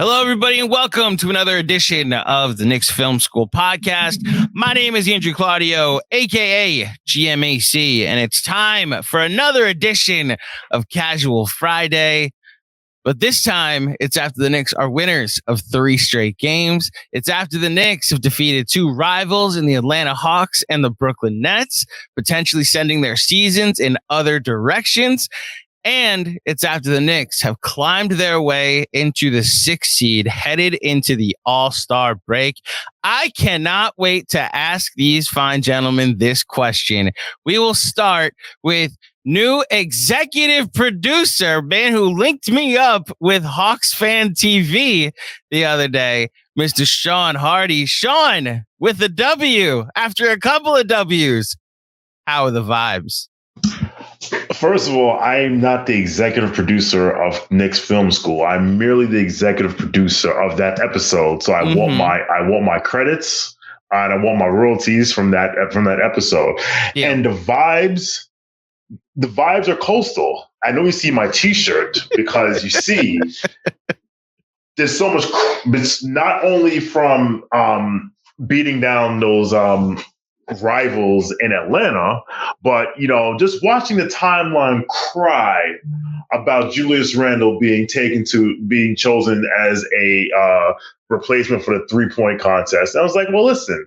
Hello, everybody, and welcome to another edition of the Knicks Film School Podcast. My name is Andrew Claudio, a.k.a. GMAC, and it's time for another edition of Casual Friday. But this time, it's after the Knicks are winners of 3 straight games. It's after the Knicks have defeated 2 rivals in the Atlanta Hawks and the Brooklyn Nets, potentially sending their seasons in other directions. And it's after the Knicks have climbed their way into the 6th seed, headed into the All-Star break. I cannot wait to ask these fine gentlemen this question. We will start with new executive producer, man who linked me up with Hawks Fan TV the other day, Mr. Shawn Hardy. Shawn, with a W after a couple of W's. How are the vibes? First of all, I am not the executive producer of Knicks Film School. I'm merely the executive producer of that episode. So I want my credits and I want my royalties from that episode. Yeah. And the vibes are coastal. I know you see my T-shirt because you see there's so much. It's not only from beating down those rivals in Atlanta, but just watching the timeline cry about Julius Randle being chosen as a replacement for the 3-point contest. And I was like, well, listen,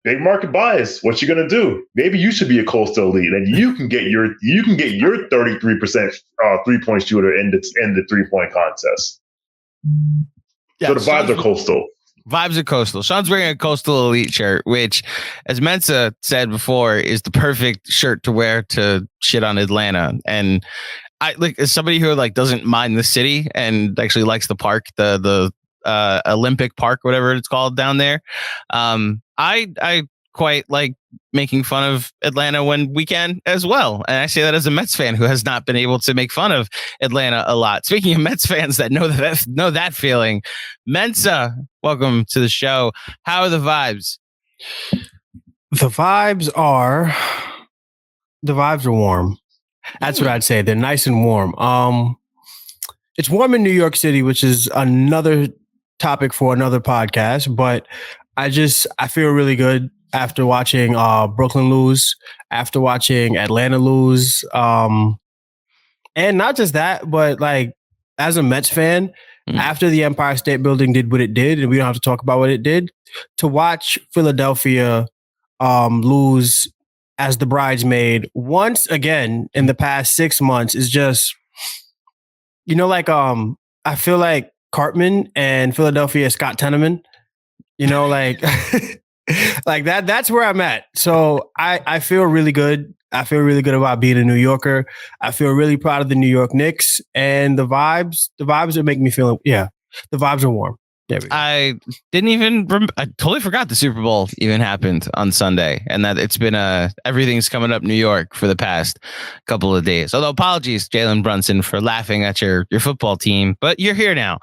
big market bias. What you gonna do? Maybe you should be a coastal elite, and you can get your 33% 3-point shooter in the 3-point contest. Yeah, so the vibes are coastal. Vibes are coastal. Shawn's wearing a coastal elite shirt, which, as Mensa said before, is the perfect shirt to wear to shit on Atlanta. And I as somebody who doesn't mind the city and actually likes the park, the Olympic Park, whatever it's called down there. I quite like making fun of Atlanta when we can as well. And I say that as a Mets fan who has not been able to make fun of Atlanta a lot. Speaking of Mets fans that know that feeling, Mensa, welcome to the show. How are the vibes? The vibes are warm. That's what I'd say. They're nice and warm. It's warm in New York City, which is another topic for another podcast, but I feel really good after watching Brooklyn lose, after watching Atlanta lose. And not just that, but as a Mets fan, after the Empire State Building did what it did, and we don't have to talk about what it did, to watch Philadelphia lose as the bridesmaid once again in the past 6 months is just, I feel like Cartman and Philadelphia Scott Tenorman, that's where I'm at. So I feel really good. I feel really good about being a New Yorker. I feel really proud of the New York Knicks, and the vibes are making me feel, the vibes are warm. There we go. I totally forgot the Super Bowl even happened on Sunday, and that it's been everything's coming up New York for the past couple of days. Although apologies, Jalen Brunson, for laughing at your football team, but you're here now.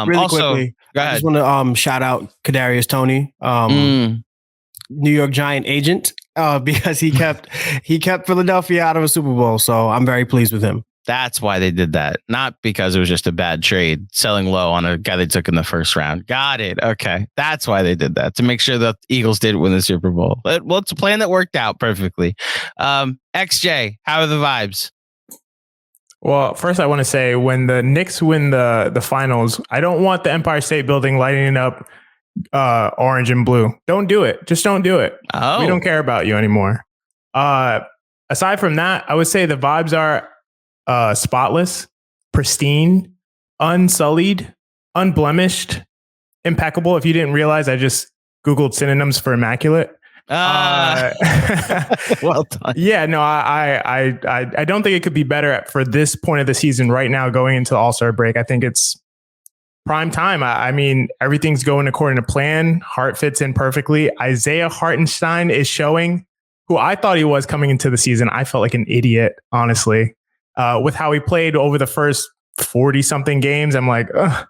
Really quickly, I just want to shout out Kadarius Toney, New York Giant agent, because he kept Philadelphia out of a Super Bowl. So I'm very pleased with him. That's why they did that. Not because it was just a bad trade, selling low on a guy they took in the first round. Got it. Okay. That's why they did that, to make sure the Eagles did win the Super Bowl. Well, it's a plan that worked out perfectly. XJ, how are the vibes? Well, first I want to say, when the Knicks win the finals, I don't want the Empire State Building lighting up orange and blue. Don't do it. Just don't do it. Oh. We don't care about you anymore. Aside from that, I would say the vibes are spotless, pristine, unsullied, unblemished, impeccable. If you didn't realize, I just Googled synonyms for immaculate. Well done. Yeah, no, I don't think it could be better for this point of the season right now, going into the All-Star break. I think it's prime time. I mean, everything's going according to plan. Hart fits in perfectly. Isaiah Hartenstein is showing who I thought he was coming into the season. I felt like an idiot, honestly, with how he played over the first 40-something games. I'm like, ugh,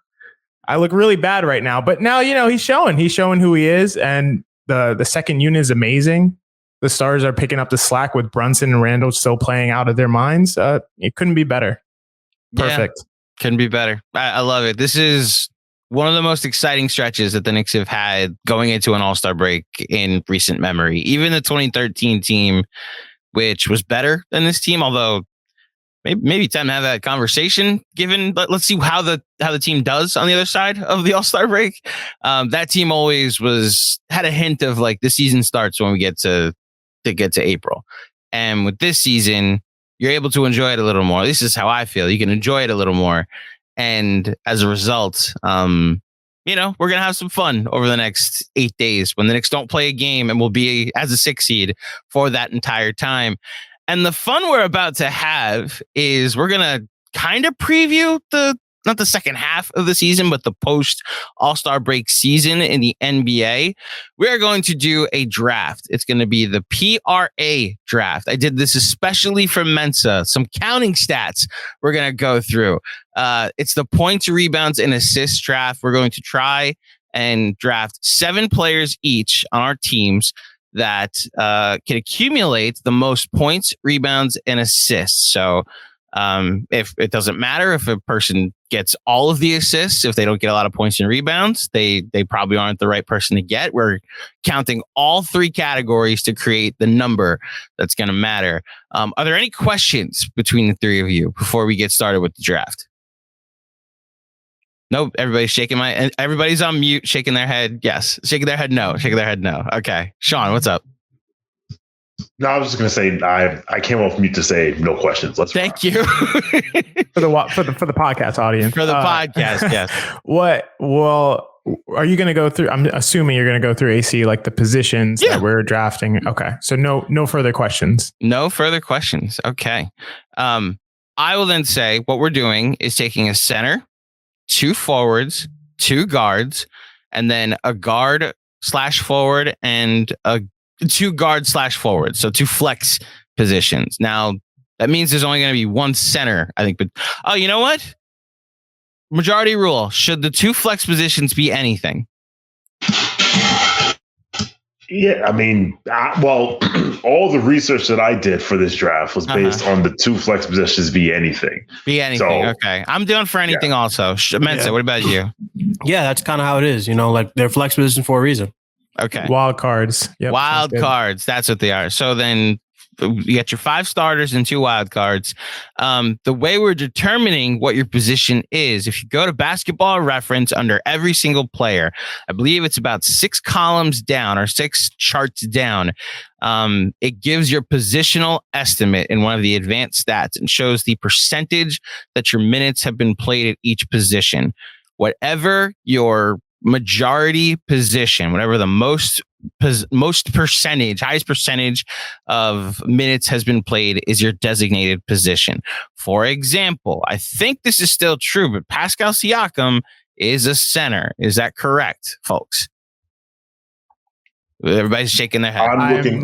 I look really bad right now. But now, he's showing who he is. And the second unit is amazing. The Stars are picking up the slack with Brunson and Randle still playing out of their minds. It couldn't be better. Perfect. Yeah. Couldn't be better. I love it. This is one of the most exciting stretches that the Knicks have had going into an All-Star break in recent memory. Even the 2013 team, which was better than this team, although maybe time to have that conversation. Let's see how the team does on the other side of the All-Star break. That team always had a hint of like the season starts when we get to April, and with this season, you're able to enjoy it a little more. This is how I feel. You can enjoy it a little more. And as a result, we're going to have some fun over the next 8 days when the Knicks don't play a game, and we'll be as a 6 seed for that entire time. And the fun we're about to have is we're going to kind of preview not the second half of the season, but the post All-Star break season in the NBA. We are going to do a draft. It's going to be the P.R.A. draft. I did this especially for Mensa. Some counting stats we're going to go through. It's the points, rebounds, and assists draft. We're going to try and draft 7 players each on our teams that can accumulate the most points, rebounds, and assists. So if it doesn't matter if a person gets all of the assists, if they don't get a lot of points and rebounds, they probably aren't the right person to get. We're counting all 3 categories to create the number that's going to matter. Are there any questions between the 3 of you before we get started with the draft? Nope. Everybody's on mute, shaking their head. Yes. Shaking their head. No. Shaking their head. No. Okay. Shawn, what's up? No, I was just going to say I came off mute to say no questions. Thank you for the podcast audience. For the podcast, yes. Well, are you going to go through? I'm assuming you're going to go through AC like the positions that we're drafting. Okay, so no further questions. No further questions. Okay. I will then say what we're doing is taking a center, 2 forwards, 2 guards, and then a guard/forward and a 2 guard/forward. So 2 flex positions. Now that means there's only going to be 1 center, I think. But you know what? Majority rule. Should the 2 flex positions be anything? Yeah, I mean, all the research that I did for this draft was based on the 2 flex positions be anything. Be anything. So, okay. I'm doing for anything also. Mensa, what about you? Yeah, that's kind of how it is. Like they're flex position for a reason. Okay. Wild cards. Yep, wild cards. That's what they are. So then you got your 5 starters and 2 wild cards. The way we're determining what your position is, if you go to Basketball Reference under every single player, I believe it's about 6 columns down or 6 charts down. It gives your positional estimate in one of the advanced stats and shows the percentage that your minutes have been played at each position. Whatever your majority position, whatever the highest percentage of minutes has been played is your designated position. For example, I think this is still true, but Pascal Siakam is a center. Is that correct, folks? Everybody's shaking their head. I'm looking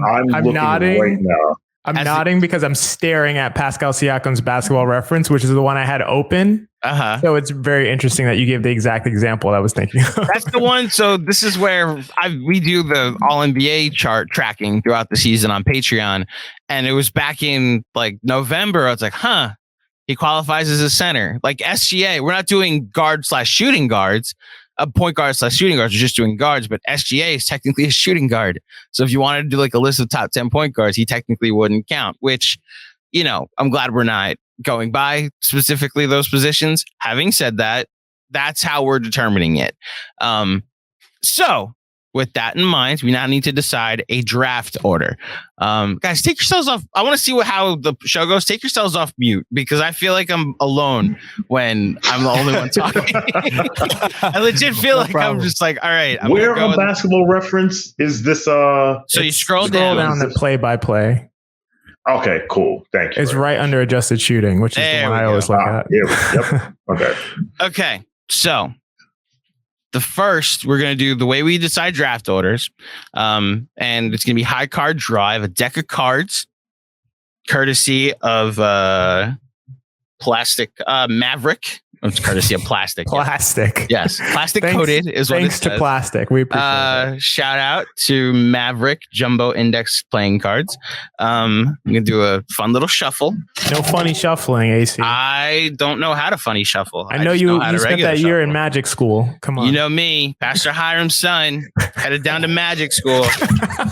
nodding right now. I'm nodding because I'm staring at Pascal Siakam's Basketball Reference, which is the one I had open. So it's very interesting that you gave the exact example I was thinking of. That's the one. So this is where we do the All NBA chart tracking throughout the season on Patreon. And it was back in like November. I was like, he qualifies as a center. Like SGA, we're not doing guard/shooting guards. Point guard/shooting guards, we're just doing guards, but SGA is technically a shooting guard. So if you wanted to do like a list of top 10 point guards, he technically wouldn't count, which, I'm glad we're not going by specifically those positions. Having said that, that's how we're determining it. So with that in mind, we now need to decide a draft order. Guys, take yourselves off. I want to see how the show goes. Take yourselves off mute because I feel like I'm alone when I'm the only one talking. I legit feel like I'm just like, all right. Where on Basketball Reference is this? So you scroll down the play-by-play. Okay, cool. Thank you. It's right under adjusted shooting, which is the one I always look at. Yep. Okay. Okay. So the first, we're going to do the way we decide draft orders. And it's going to be high card draw. I have a deck of cards, courtesy of Plastic Maverick. It's courtesy of plastic. Plastic. Yes. Plastic coated is what it says. Thanks to plastic. We appreciate that. Shout out to Maverick Jumbo Index playing cards. I'm going to do a fun little shuffle. No funny shuffling, AC. I don't know how to funny shuffle. I know you spent that year in magic school. Come on. You know me, Pastor Hiram's son, headed down to magic school,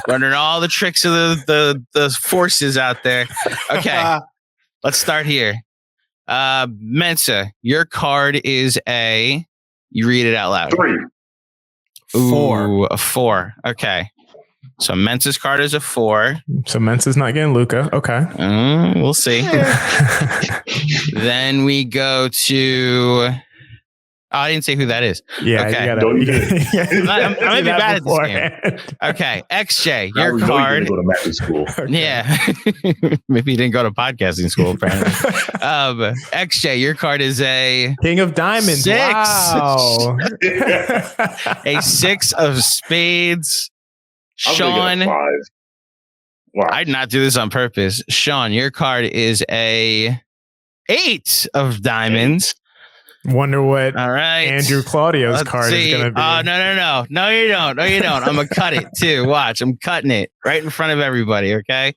learning all the tricks of the forces out there. Okay, let's start here. Mensa, your card is you read it out loud. 3. Ooh, a 4. Okay. So Mensa's card is a 4. So Mensa's not getting Luka. Okay. We'll see. Then we go to... Oh, I didn't say who that is. Yeah. Okay. I'm going to be bad at this game. Okay. XJ, your card. You go to magic school. Yeah. Maybe you didn't go to podcasting school, apparently. XJ, your card is a King of Diamonds. 6. Wow. A 6 of spades. Shawn. Wow. I did not do this on purpose. Shawn, your card is a 8 of diamonds. Wonder what All right. Andrew Claudio's card is going to be. Oh, no. No, you don't. I'm going to cut it too. Watch. I'm cutting it right in front of everybody. Okay.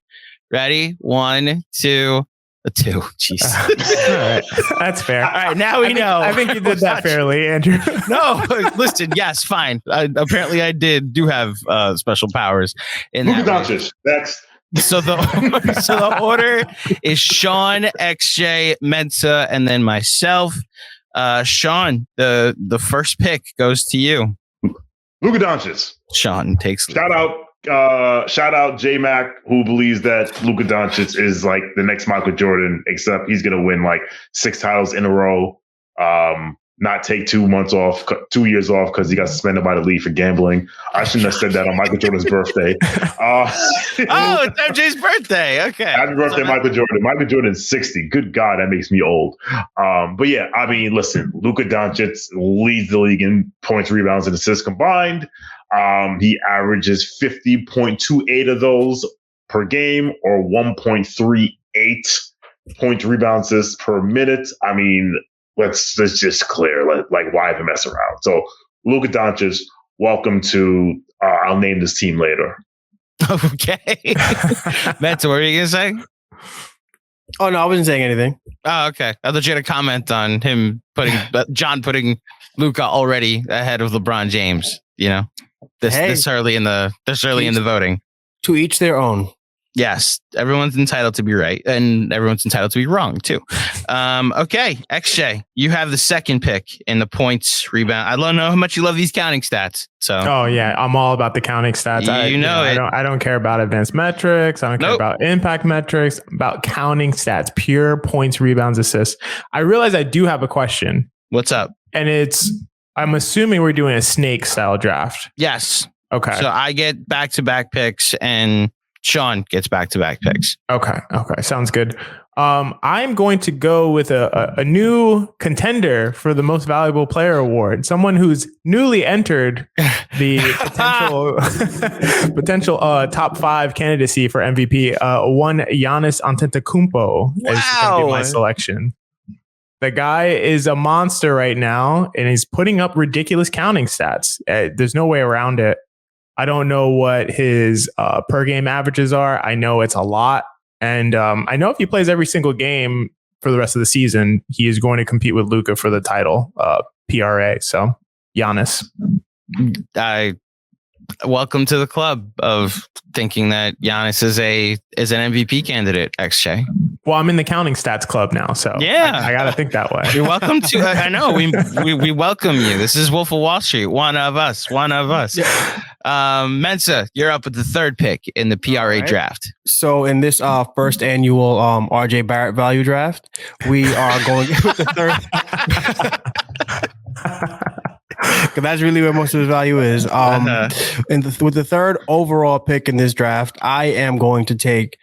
Ready? 1, 2. A 2. Jeez. All right. That's fair. All right. Now we know. I think you did that fairly, Andrew. No, listen. Yes, fine. Apparently, I do have special powers in that. Doncic. Next. So the order is Shawn, XJ, Mensa, and then myself. Shawn, the first pick goes to you. Luka Doncic. Shawn takes. Shout out GMAC, who believes that Luka Doncic is like the next Michael Jordan, except he's gonna win like 6 titles in a row. Not take 2 years off because he got suspended by the league for gambling. I shouldn't have said that on Michael Jordan's birthday. It's MJ's birthday. Okay. Happy birthday, Michael Jordan. Michael Jordan's 60. Good God, that makes me old. But yeah, I mean, listen, Luka Doncic leads the league in points, rebounds, and assists combined. He averages 50.28 of those per game, or 1.38 points, rebounds, assists per minute. I mean, let's just clear, like why even mess around? So Luka Doncic, welcome to, I'll name this team later. Okay. Mensa, what were you going to say? Oh, no, I wasn't saying anything. Oh, okay. I thought you had a comment on him John putting Luka already ahead of LeBron James, you know, this early in the voting. To each their own. Yes, everyone's entitled to be right, and everyone's entitled to be wrong too. Okay, XJ, you have the second pick in the points, rebound. I don't know how much you love these counting stats. So, oh yeah, I'm all about the counting stats. I don't care about advanced metrics. I don't care about impact metrics. About counting stats, pure points, rebounds, assists. I realize I do have a question. What's up? And I'm assuming we're doing a snake style draft. Yes. Okay. So I get back-to-back picks, and Shawn gets back-to-back picks. Okay. Sounds good. I'm going to go with a new contender for the most valuable player award. Someone who's newly entered the potential top 5 candidacy for MVP. One Giannis Antetokounmpo is going to be my selection. The guy is a monster right now, and he's putting up ridiculous counting stats. There's no way around it. I don't know what his per game averages are. I know it's a lot. And I know if he plays every single game for the rest of the season, he is going to compete with Luka for the title, P.R.A. So, Giannis. Welcome to the club of thinking that Giannis is an MVP candidate, XJ. Well, I'm in the counting stats club now, so yeah, I got to think that way. You're welcome to. I know we welcome you. This is Wolf of Wall Street. One of us. Yeah. Mensa, you're up with the third pick in the P.R.A. draft. So in this first annual RJ Barrett value draft, we are going with the third. Because that's really where most of his value is. With the third overall pick in this draft, I am going to take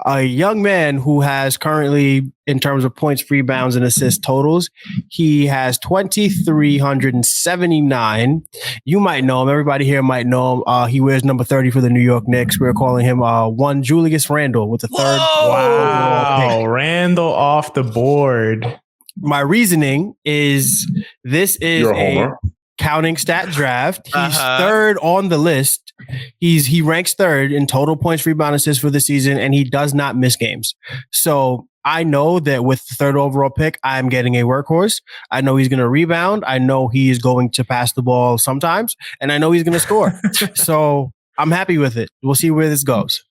a young man who has currently, in terms of points, rebounds, and assist totals, he has 2,379. You might know him. Everybody here might know him. He wears number 30 for the New York Knicks. We're calling him one Julius Randle with the third. Wow, Randle off the board. my reasoning is this is You're a a homer. counting stat draft. He's third on the list. He ranks third in total points, rebound, assists for the season, and he does not miss games. So I know that with the third overall pick, I'm getting a workhorse. I know he's going to rebound. I know he is going to pass the ball sometimes, and I know he's going to score. So I'm happy with it. We'll see where this goes.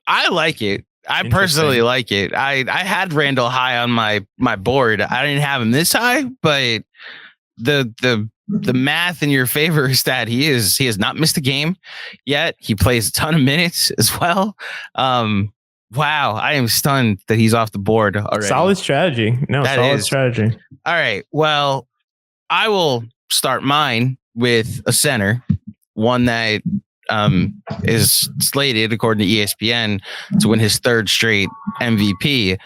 I like it. I personally like it. I had Randall high on my board. I didn't have him this high, but the math in your favor is that he has not missed a game yet. He plays a ton of minutes as well. Wow, I am stunned that he's off the board already. Solid strategy. Solid strategy. All right. Well, I will start mine with a center, one that is slated, according to ESPN, to win his third straight MVP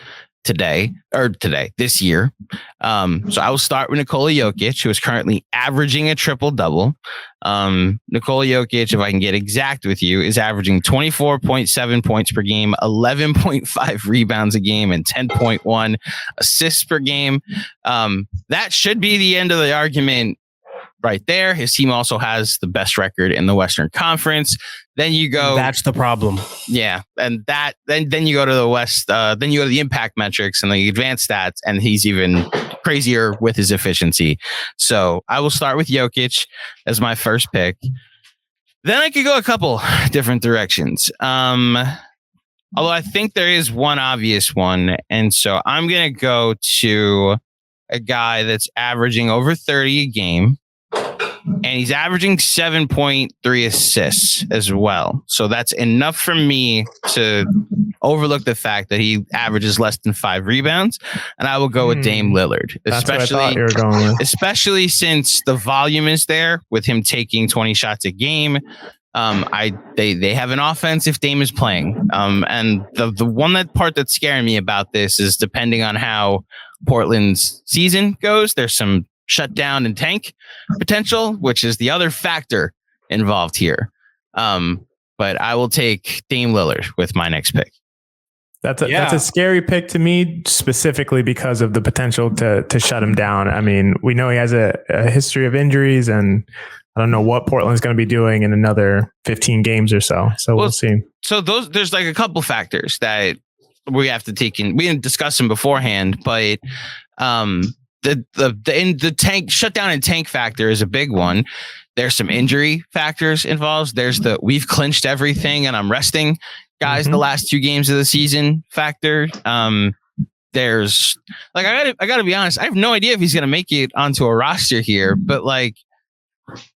this year. So I will start with Nikola Jokic, who is currently averaging a triple-double. Nikola Jokic, if I can get exact with you, is averaging 24.7 points per game, 11.5 rebounds a game, and 10.1 assists per game. That should be the end of the argument right there. His team also has the best record in the Western Conference. Then you go. That's the problem. Yeah, and then you go to the West. Then you go to the impact metrics and the advanced stats, and he's even crazier with his efficiency. So I will start with Jokic as my first pick. Then I could go a couple different directions. Although I think there is one obvious one, and so I'm gonna go to a guy that's averaging over 30 a game. And he's averaging 7.3 assists as well. So that's enough for me to overlook the fact that he averages less than 5 rebounds. And I will go with Dame Lillard, especially since the volume is there with him taking 20 shots a game. They have an offense if Dame is playing. And the part that's scaring me about this is depending on how Portland's season goes, there's some shut down and tank potential, which is the other factor involved here. But I will take Dame Lillard with my next pick. That's a scary pick to me, specifically because of the potential to shut him down. I mean, we know he has a history of injuries, and I don't know what Portland's going to be doing in another 15 games or so. So we'll see. So there's like a couple factors that we have to take in. We didn't discuss them beforehand, but the tank shutdown and tank factor is a big one. There's some injury factors involved. There's we've clinched everything and I'm resting guys the last 2 games of the season factor. There's like, I gotta be honest. I have no idea if he's going to make it onto a roster here, but like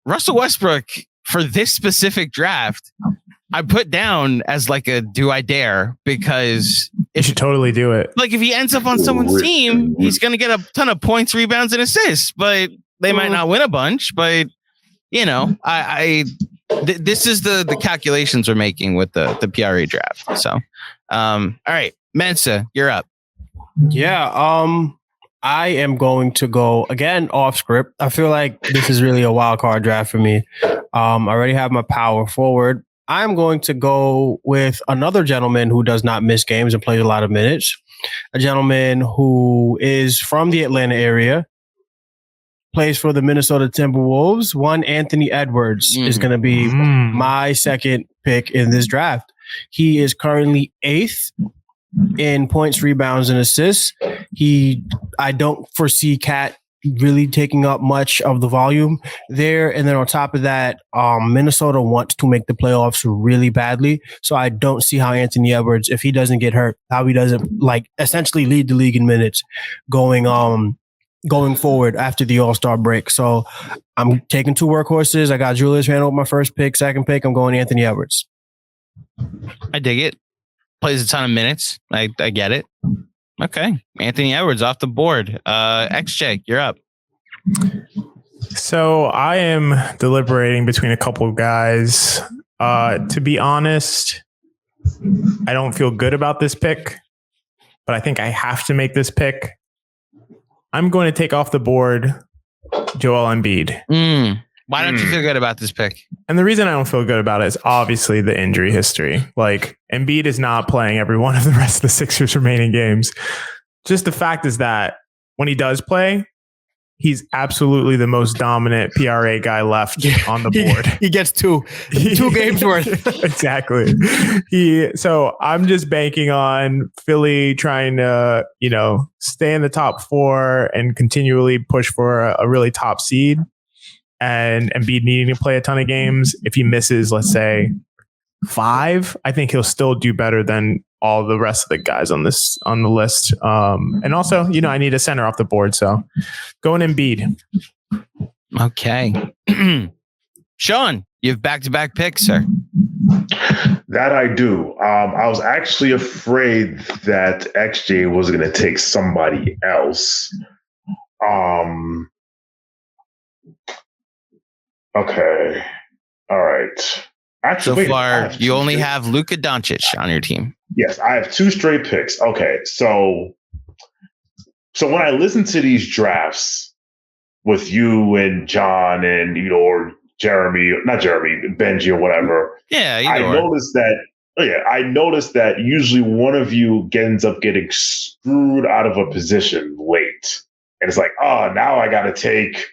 Russell Westbrook for this specific draft, I put down as like a do I dare, because you should totally do it. Like if he ends up on someone's team, he's going to get a ton of points, rebounds, and assists, but they might not win a bunch. But you know, this is the calculations we're making with the P.R.A. draft. So, all right, Mensa, you're up. Yeah. I am going to go again off script. I feel like this is really a wild card draft for me. I already have my power forward. I'm going to go with another gentleman who does not miss games and plays a lot of minutes. A gentleman who is from the Atlanta area, plays for the Minnesota Timberwolves. One Anthony Edwards is going to be my second pick in this draft. He is currently 8th in points, rebounds, and assists. I don't foresee Cat really taking up much of the volume there. And then on top of that, Minnesota wants to make the playoffs really badly. So I don't see how Anthony Edwards, if he doesn't get hurt, how he doesn't like essentially lead the league in minutes going forward after the All-Star break. So I'm taking 2 workhorses. I got Julius Randle with my first pick. Second pick, I'm going Anthony Edwards. I dig it. Plays a ton of minutes. I get it. Okay. Anthony Edwards off the board. XJ, you're up. So I am deliberating between a couple of guys. To be honest, I don't feel good about this pick, but I think I have to make this pick. I'm going to take off the board Joel Embiid. Why don't you feel good about this pick? And the reason I don't feel good about it is obviously the injury history. Like Embiid is not playing every one of the rest of the Sixers remaining games. Just the fact is that when he does play, he's absolutely the most dominant P.R.A. guy left on the board. He gets two games worth. Exactly. So I'm just banking on Philly trying to, stay in the top 4 and continually push for a really top seed, and Embiid needing to play a ton of games. If he misses, let's say 5, I think he'll still do better than all the rest of the guys on the list. And also, I need a center off the board, so going Embiid. Okay. Shawn, you have back-to-back picks, sir. That I do. I was actually afraid that XJ was going to take somebody else. Okay. All right. Actually, so far, you only have Luka Doncic on your team. Yes, I have 2 straight picks. Okay, so when I listen to these drafts with you and John and or Benji or whatever, I noticed that usually one of you ends up getting screwed out of a position late, and it's like, oh, now I got to take,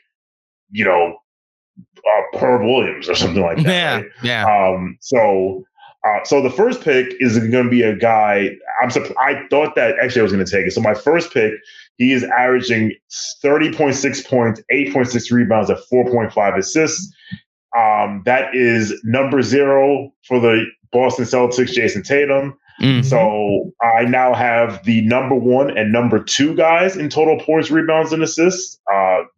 Herb Williams or something like that. Yeah, right? yeah. So the first pick is going to be a guy. I thought that actually I was going to take it. So my first pick, he is averaging 30.6 points, 8.6 rebounds, and 4.5 assists. That is number 0 for the Boston Celtics, Jason Tatum. Mm-hmm. So I now have the number 1 and number 2 guys in total points, rebounds, and assists.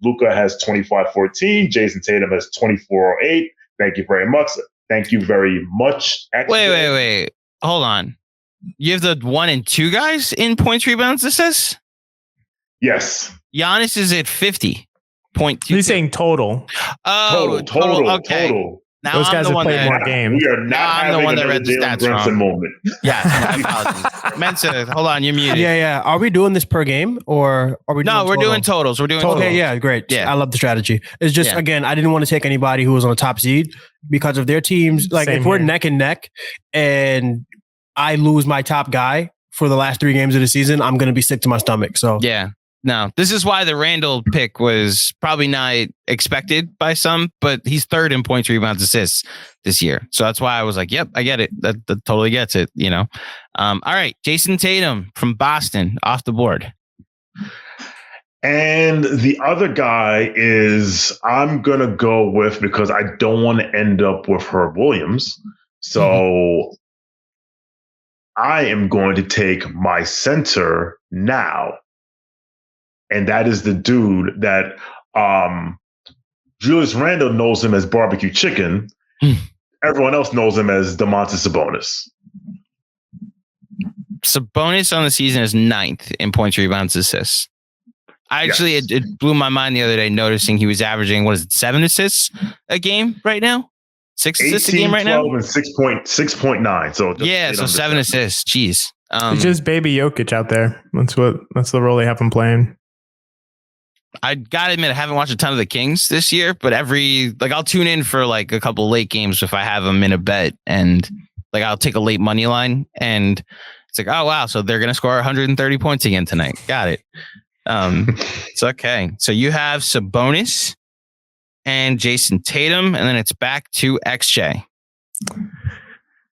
Luka has 25-14. Jason Tatum has 24-8. Thank you very much. Thank you very much. Wait. Hold on. You have the 1 and 2 guys in points, rebounds, assists? Yes. Giannis is at 50.2. He's saying total. Oh, total. Okay. Total. Now those guys have played more games. We are not I'm the one that read the stats wrong. Moment. Yeah, my apologies. Mensa, hold on, you're muted. Yeah. Are we doing this per game or are we? Doing totals. We're doing totals. Okay, yeah, great. Yeah. I love the strategy. It's just again, I didn't want to take anybody who was on the top seed because of their teams. Like if we're neck and neck, and I lose my top guy for the last 3 games of the season, I'm going to be sick to my stomach. So yeah. No, this is why the Randall pick was probably not expected by some, but he's 3rd in points, rebounds, assists this year. So that's why I was like, yep, I get it. That totally gets it, All right, Jason Tatum from Boston off the board. And the other guy is I'm going to go with, because I don't want to end up with Herb Williams. So I am going to take my center now. And that is the dude that Julius Randle knows him as barbecue chicken. Everyone else knows him as Domantas Sabonis. Sabonis on the season is 9th in points, rebounds, assists. It blew my mind the other day noticing he was averaging, 7 assists a game right now? 6 assists a game right now? 12 and 6.9. So 7 assists. Jeez. It's just baby Jokic out there. That's the role they have him playing. I gotta admit, I haven't watched a ton of the Kings this year, but I'll tune in for a couple late games if I have them in a bet, and I'll take a late money line, and it's like, oh wow, so they're gonna score 130 points again tonight. Got it. It's okay. So you have Sabonis and Jason Tatum, and then it's back to XJ.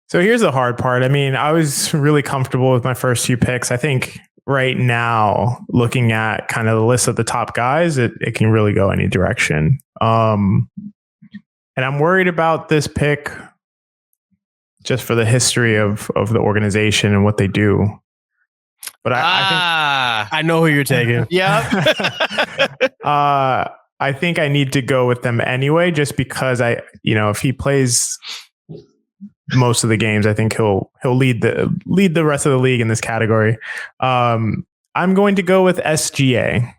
So here's the hard part. I mean, I was really comfortable with my first 2 picks. I think right now, looking at kind of the list of the top guys, it can really go any direction. And I'm worried about this pick just for the history of the organization and what they do. But I think I know who you're taking. Yeah. I think I need to go with them anyway, just because if he plays most of the games, I think he'll lead the rest of the league in this category. I'm going to go with SGA.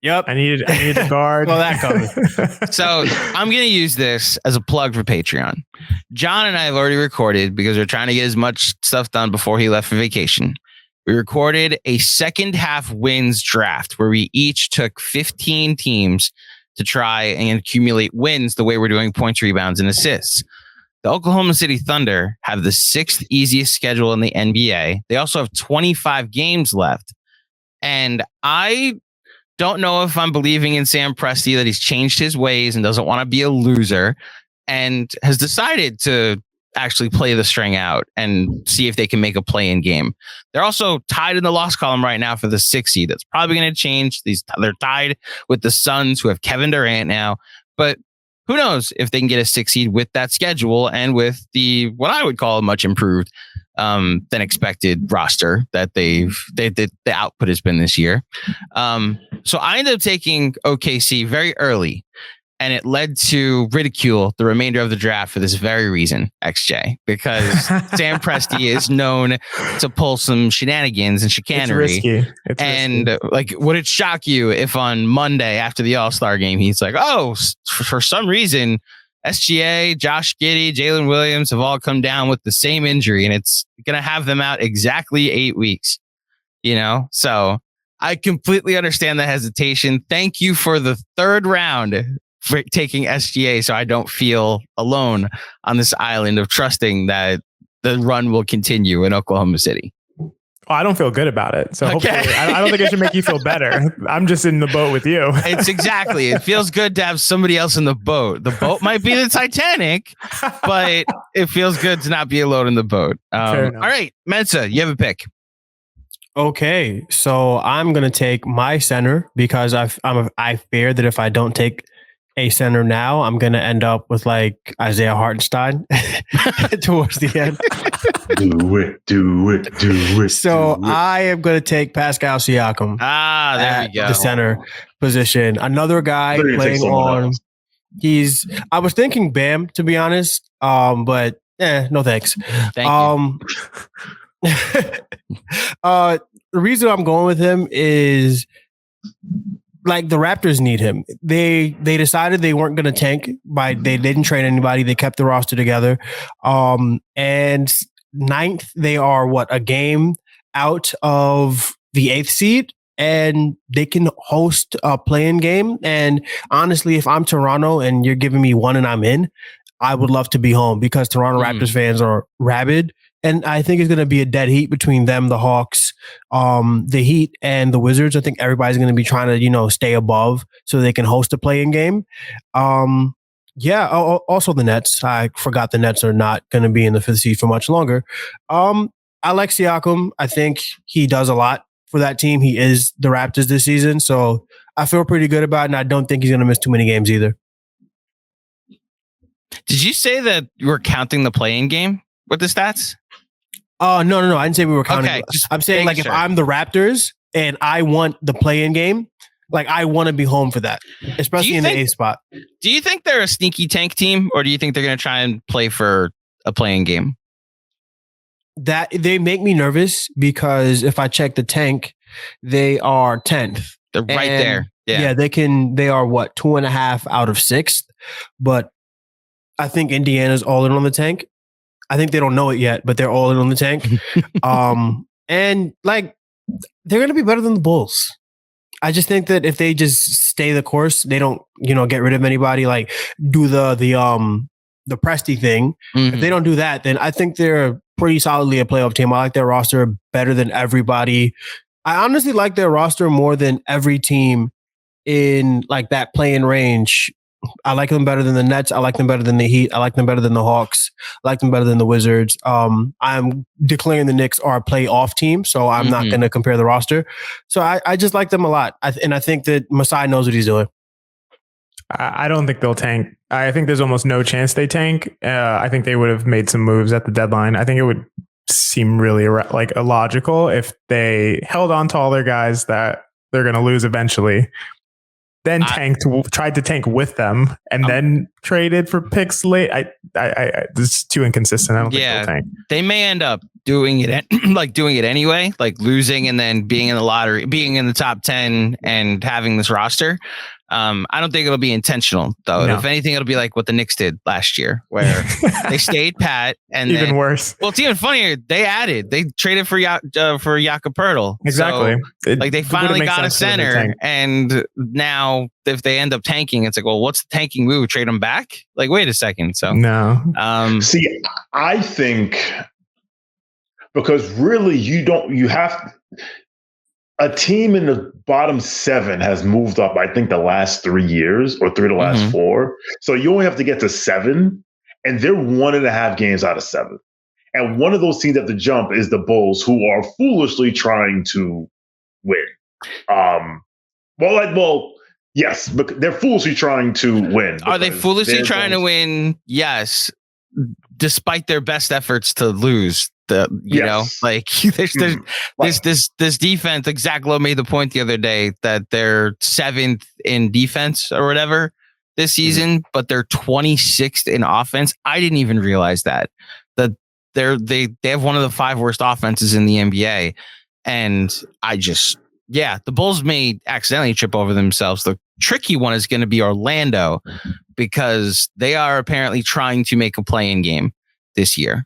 Yep. I needed a guard. Well, that comes. So I'm going to use this as a plug for Patreon. John and I have already recorded, because we're trying to get as much stuff done before he left for vacation. We recorded a second half wins draft where we each took 15 teams to try and accumulate wins the way we're doing points, rebounds, and assists. The Oklahoma City Thunder have the 6th easiest schedule in the NBA. They also have 25 games left. And I don't know if I'm believing in Sam Presti that he's changed his ways and doesn't want to be a loser and has decided to actually play the string out and see if they can make a play-in game. They're also tied in the loss column right now for the 6th seed. That's probably going to change. They're tied with the Suns, who have Kevin Durant now. But who knows if they can get a 6th seed with that schedule and with the what I would call a much improved than expected roster that the output has been this year. So I ended up taking OKC very early, and it led to ridicule the remainder of the draft for this very reason, XJ, because Sam Presti is known to pull some shenanigans and chicanery. It's and risky. like, would it shock you if on Monday after the All-Star game, he's like, oh, for some reason, SGA, Josh Giddey, Jalen Williams have all come down with the same injury, and it's going to have them out exactly 8 weeks, So I completely understand the hesitation. Thank you for the 3rd round for taking SGA, so I don't feel alone on this island of trusting that the run will continue in Oklahoma City. I don't feel good about it. So Okay. hopefully, I don't think it should make you feel better. I'm just in the boat with you. It feels good to have somebody else in the boat. The boat might be the Titanic, but it feels good to not be alone in the boat. All right, Mensa, you have a pick. Okay, so I'm gonna take my center because I fear that if I don't take a center now, I'm gonna end up with like Isaiah Hartenstein towards the end. Do it. So I am gonna take Pascal Siakam. There we go. The center position. Another guy playing on. I was thinking Bam, to be honest. But no thanks. Thank you. The reason I'm going with him is like the Raptors need him. They decided they weren't going to tank they didn't trade anybody. They kept the roster together. And 9th, they are a game out of the 8th seed, and they can host a play-in game. And honestly, if I'm Toronto and you're giving me one and I'm in, I would love to be home because Toronto Raptors fans are rabid. And I think it's going to be a dead heat between them, the Hawks, the Heat, and the Wizards. I think everybody's going to be trying to, stay above so they can host a play-in game. Also the Nets. I forgot the Nets are not going to be in the 5th seed for much longer. I like Siakam. I think he does a lot for that team. He is the Raptors this season, so I feel pretty good about it, and I don't think he's going to miss too many games either. Did you say that you were counting the play-in game with the stats? No. I didn't say we were counting. Okay, I'm saying if I'm the Raptors and I want the play-in game, I want to be home for that, especially in the 8th spot. Do you think they're a sneaky tank team, or do you think they're going to try and play for a play-in game? That they make me nervous because if I check the tank, they are 10th. They're right there. Yeah, they are 2.5 out of 6th, but I think Indiana's all in on the tank. I think they don't know it yet, but they're all in on the tank. And they're going to be better than the Bulls. I just think that if they just stay the course, they don't, get rid of anybody, do the Presti thing. Mm-hmm. If they don't do that, then I think they're pretty solidly a playoff team. I like their roster better than everybody. I honestly like their roster more than every team in that play-in range. I like them better than the Nets. I like them better than the Heat. I like them better than the Hawks. I like them better than the Wizards. I'm declaring the Knicks are a playoff team, so I'm not going to compare the roster. So I just like them a lot. And I think that Masai knows what he's doing. I don't think they'll tank. I think there's almost no chance they tank. I think they would have made some moves at the deadline. I think it would seem really illogical if they held on to all their guys that they're going to lose eventually. Then tried to tank with them and then traded for picks late. This is too inconsistent. I don't think they'll tank. They may end up doing it doing it anyway, losing and then being in the lottery, being in the top 10 and having this roster. I don't think it'll be intentional though. No. If anything, it'll be like what the Knicks did last year, where they stayed pat and even worse. Well, it's even funnier. They traded for Jakob Poeltl. Exactly. So, they finally got a center, and now if they end up tanking, it's what's the tanking move? Trade them back? Wait a second. So no. See, I think because really you have. a team in the bottom 7 has moved up, I think, the last 3 years or 3 of the last 4. So you only have to get to 7, and they're 1.5 games out of 7. And one of those teams at the jump is the Bulls, who are foolishly trying to win. Yes, but they're foolishly trying to win. Are they foolishly trying to win? Yes, despite their best efforts to lose. You know, like there's this defense. Like Zach Lowe made the point the other day that they're 7th in defense or whatever this season, but they're 26th in offense. I didn't even realize that they have one of the 5 worst offenses in the NBA, and the Bulls may accidentally trip over themselves. The tricky one is going to be Orlando, because they are apparently trying to make a play-in game this year.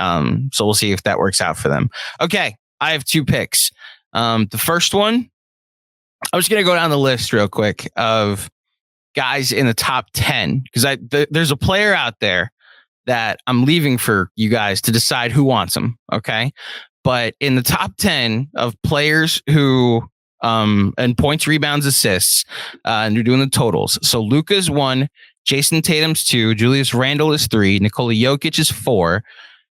So we'll see if that works out for them. Okay, I have 2 picks. The first one, I'm just going to go down the list real quick of guys in the top 10, because there's a player out there that I'm leaving for you guys to decide who wants him. Okay. But in the top 10 of players who, and points, rebounds, assists, and you're doing the totals. So Luka's 1, Jason Tatum's 2, Julius Randle is 3, Nikola Jokic is 4,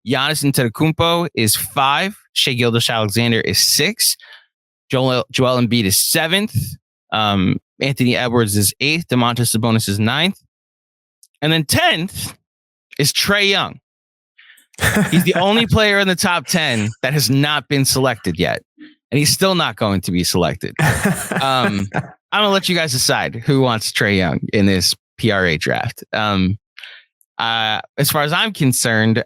Giannis Antetokounmpo is 5, Shai Gilgeous-Alexander is 6, Joel Embiid is 7th, Anthony Edwards is 8th, Domantas Sabonis is 9th, and then 10th is Trae Young. He's the only player in the top 10 that has not been selected yet, and he's still not going to be selected. I'm going to let you guys decide who wants Trae Young in this P.R.A. draft. As far as I'm concerned,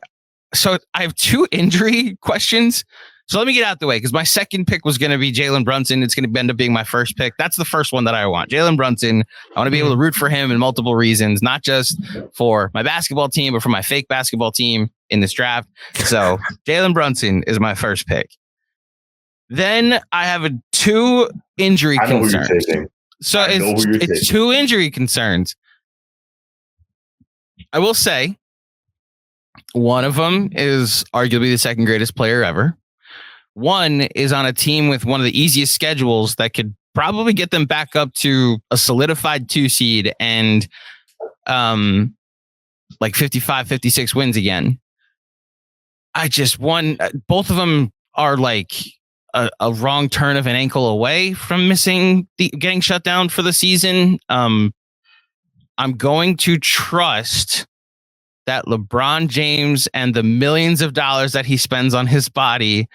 so I have 2 injury questions. So let me get out the way, because my second pick was going to be Jalen Brunson. It's going to end up being my first pick. That's the first one that I want. Jalen Brunson. I want to be able to root for him in multiple reasons, not just for my basketball team, but for my fake basketball team in this draft. So Jalen Brunson is my first pick. Then I have 2 injury concerns. So it's 2 injury concerns. I will say one of them is arguably the second greatest player ever. One is on a team with one of the easiest schedules that could probably get them back up to a solidified 2 seed and like 55, 56 wins again. Both of them are like a wrong turn of an ankle away from getting shut down for the season. I'm going to trust that LeBron James and the millions of dollars that he spends on his body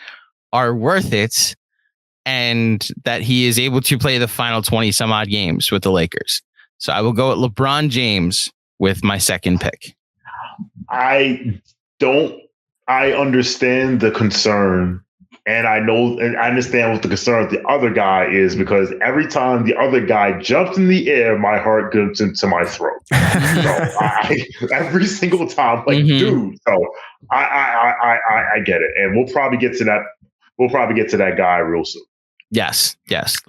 are worth it, and that he is able to play the final 20 some odd games with the Lakers. So I will go with LeBron James with my second pick. I understand the concern, and I understand what the concern of the other guy is, because every time the other guy jumps in the air, my heart goes into my throat. So every single time, dude. So I get it, and we'll probably get to that. We'll probably get to that guy real soon. Yes.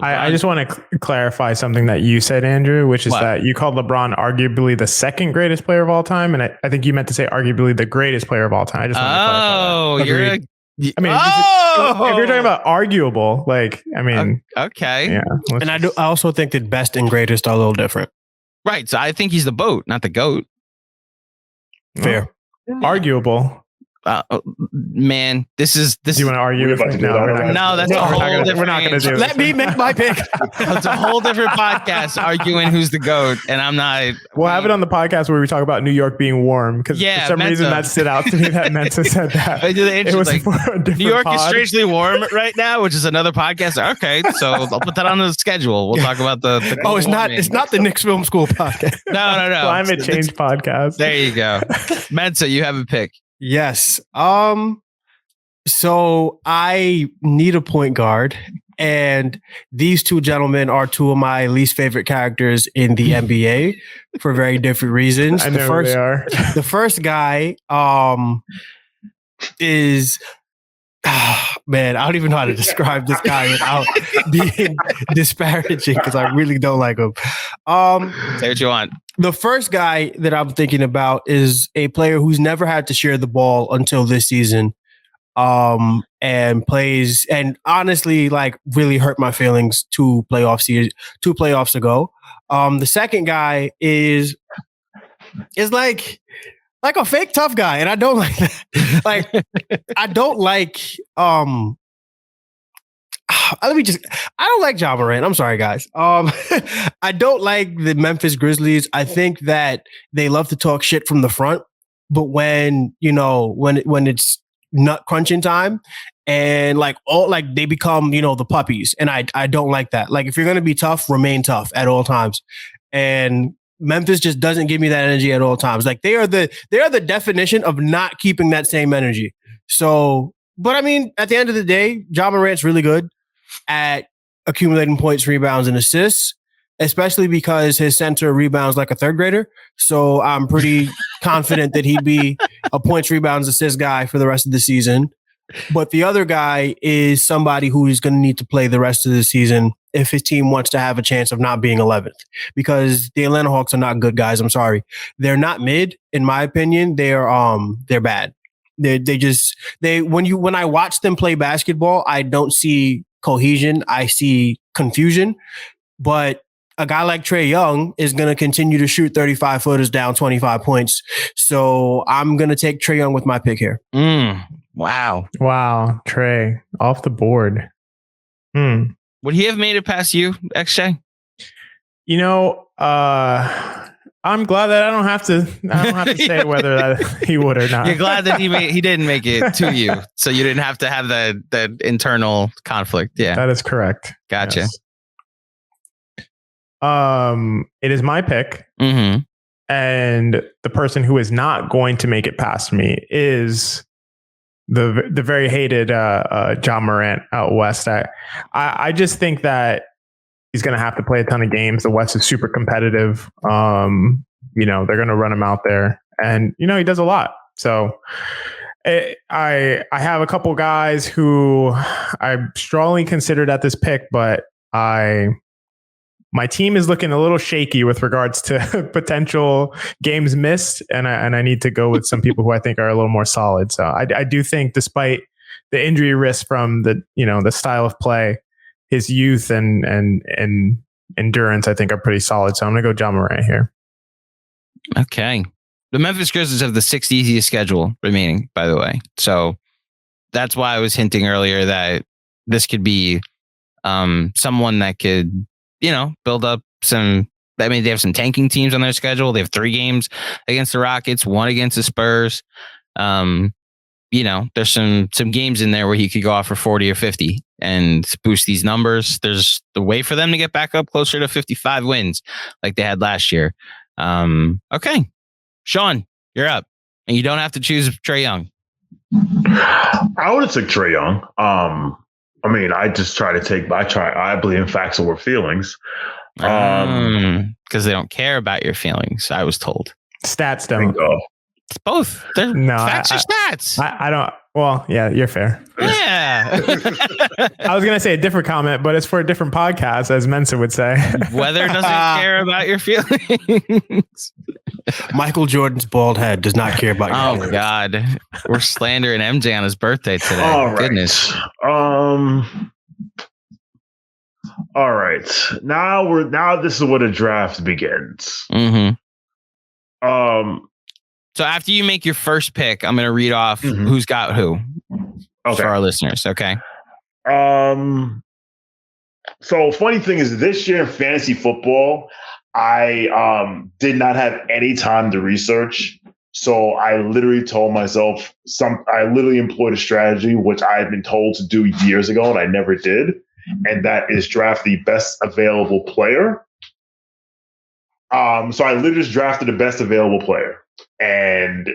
I just want to clarify something that you said, Andrew, which is that you called LeBron arguably the second greatest player of all time, and I think you meant to say arguably the greatest player of all time. I just want to clarify that. If you're talking about arguable, okay, yeah. And I also think that best and greatest are a little different. Right. So I think he's the BOAT, not the GOAT. Fair. Arguable. Man, this is. Do you want to argue? No, that's a whole different. We're not going to do it. Let me make my pick. It's a whole different podcast arguing who's the GOAT, and I'm not. We'll have it on the podcast where we talk about New York being warm, because for some reason that stood out to me that Mensa said that. It was like, New York is strangely warm right now, which is another podcast. Okay, so I'll put that on the schedule. We'll talk about the it's not the Knicks Film School podcast. No. Climate change podcast. There you go. Mensa, you have a pick. Yes. So I need a point guard, and these 2 gentlemen are 2 of my least favorite characters in the NBA for very different reasons. I know who they are. The first guy is man, I don't even know how to describe this guy without being disparaging, because I really don't like him. Say what you want. The first guy that I'm thinking about is a player who's never had to share the ball until this season, and plays, and honestly, like really hurt my feelings two playoffs ago. The second guy is like a fake tough guy, and I don't like that. Like, I don't like I don't like Ja Morant. I'm sorry, guys. I don't like the Memphis Grizzlies. I think that they love to talk shit from the front, but when it's nut crunching time and they become, the puppies. And I don't like that. Like, if you're going to be tough, remain tough at all times. And Memphis just doesn't give me that energy at all times. Like, they are the definition of not keeping that same energy. So, but I mean, at the end of the day, Ja Morant's really good at accumulating points, rebounds, and assists, especially because his center rebounds like a third grader. So I'm pretty confident that he'd be a points, rebounds, assist guy for the rest of the season. But the other guy is somebody who is going to need to play the rest of the season if his team wants to have a chance of not being 11th, because the Atlanta Hawks are not good, guys. I'm sorry. They're not mid, in my opinion. They're bad. When I watch them play basketball, I don't see cohesion. I see confusion. But a guy like Trae Young is going to continue to shoot 35 footers down 25 points. So I'm going to take Trae Young with my pick here. Wow. Trae off the board. Would he have made it past you, XJ? I'm glad that I don't have to say whether he would or not. You're glad that he didn't make it to you, so you didn't have to have the internal conflict. Yeah, that is correct. Gotcha. Yes. It is my pick, and the person who is not going to make it past me is the very hated Ja Morant out west. I just think that he's going to have to play a ton of games. The West is super competitive. They're going to run him out there, and he does a lot. So I have a couple guys who I strongly considered at this pick, but my team is looking a little shaky with regards to potential games missed, and I need to go with some people who I think are a little more solid. So I do think, despite the injury risk from the style of play, his youth and endurance, I think, are pretty solid. So I'm going to go Ja Morant here. Okay. The Memphis Grizzlies have the 6th easiest schedule remaining, by the way. So that's why I was hinting earlier that this could be someone that could, build up some. I mean, they have some tanking teams on their schedule. They have 3 games against the Rockets, 1 against the Spurs. There's some games in there where he could go off for 40 or 50 and boost these numbers. There's the way for them to get back up closer to 55 wins like they had last year. Okay. Shawn, you're up. And you don't have to choose Trae Young. I would have took Trae Young. I believe in facts over feelings. Because they don't care about your feelings, I was told. Stats don't. It's both. Facts or stats. I don't. Well, yeah, you're fair. Yeah. I was going to say a different comment, but it's for a different podcast, as Mensa would say. Weather doesn't care about your feelings. Michael Jordan's bald head does not care about your feelings. Oh, God. We're slandering MJ on his birthday today. All right. Goodness. All right. Now this is where the draft begins. So after you make your first pick, I'm going to read off who's got who for our listeners. Okay. So funny thing is, this year in fantasy football, I did not have any time to research. So I literally told myself I literally employed a strategy which I had been told to do years ago and I never did. And that is draft the best available player. So I literally just drafted the best available player. And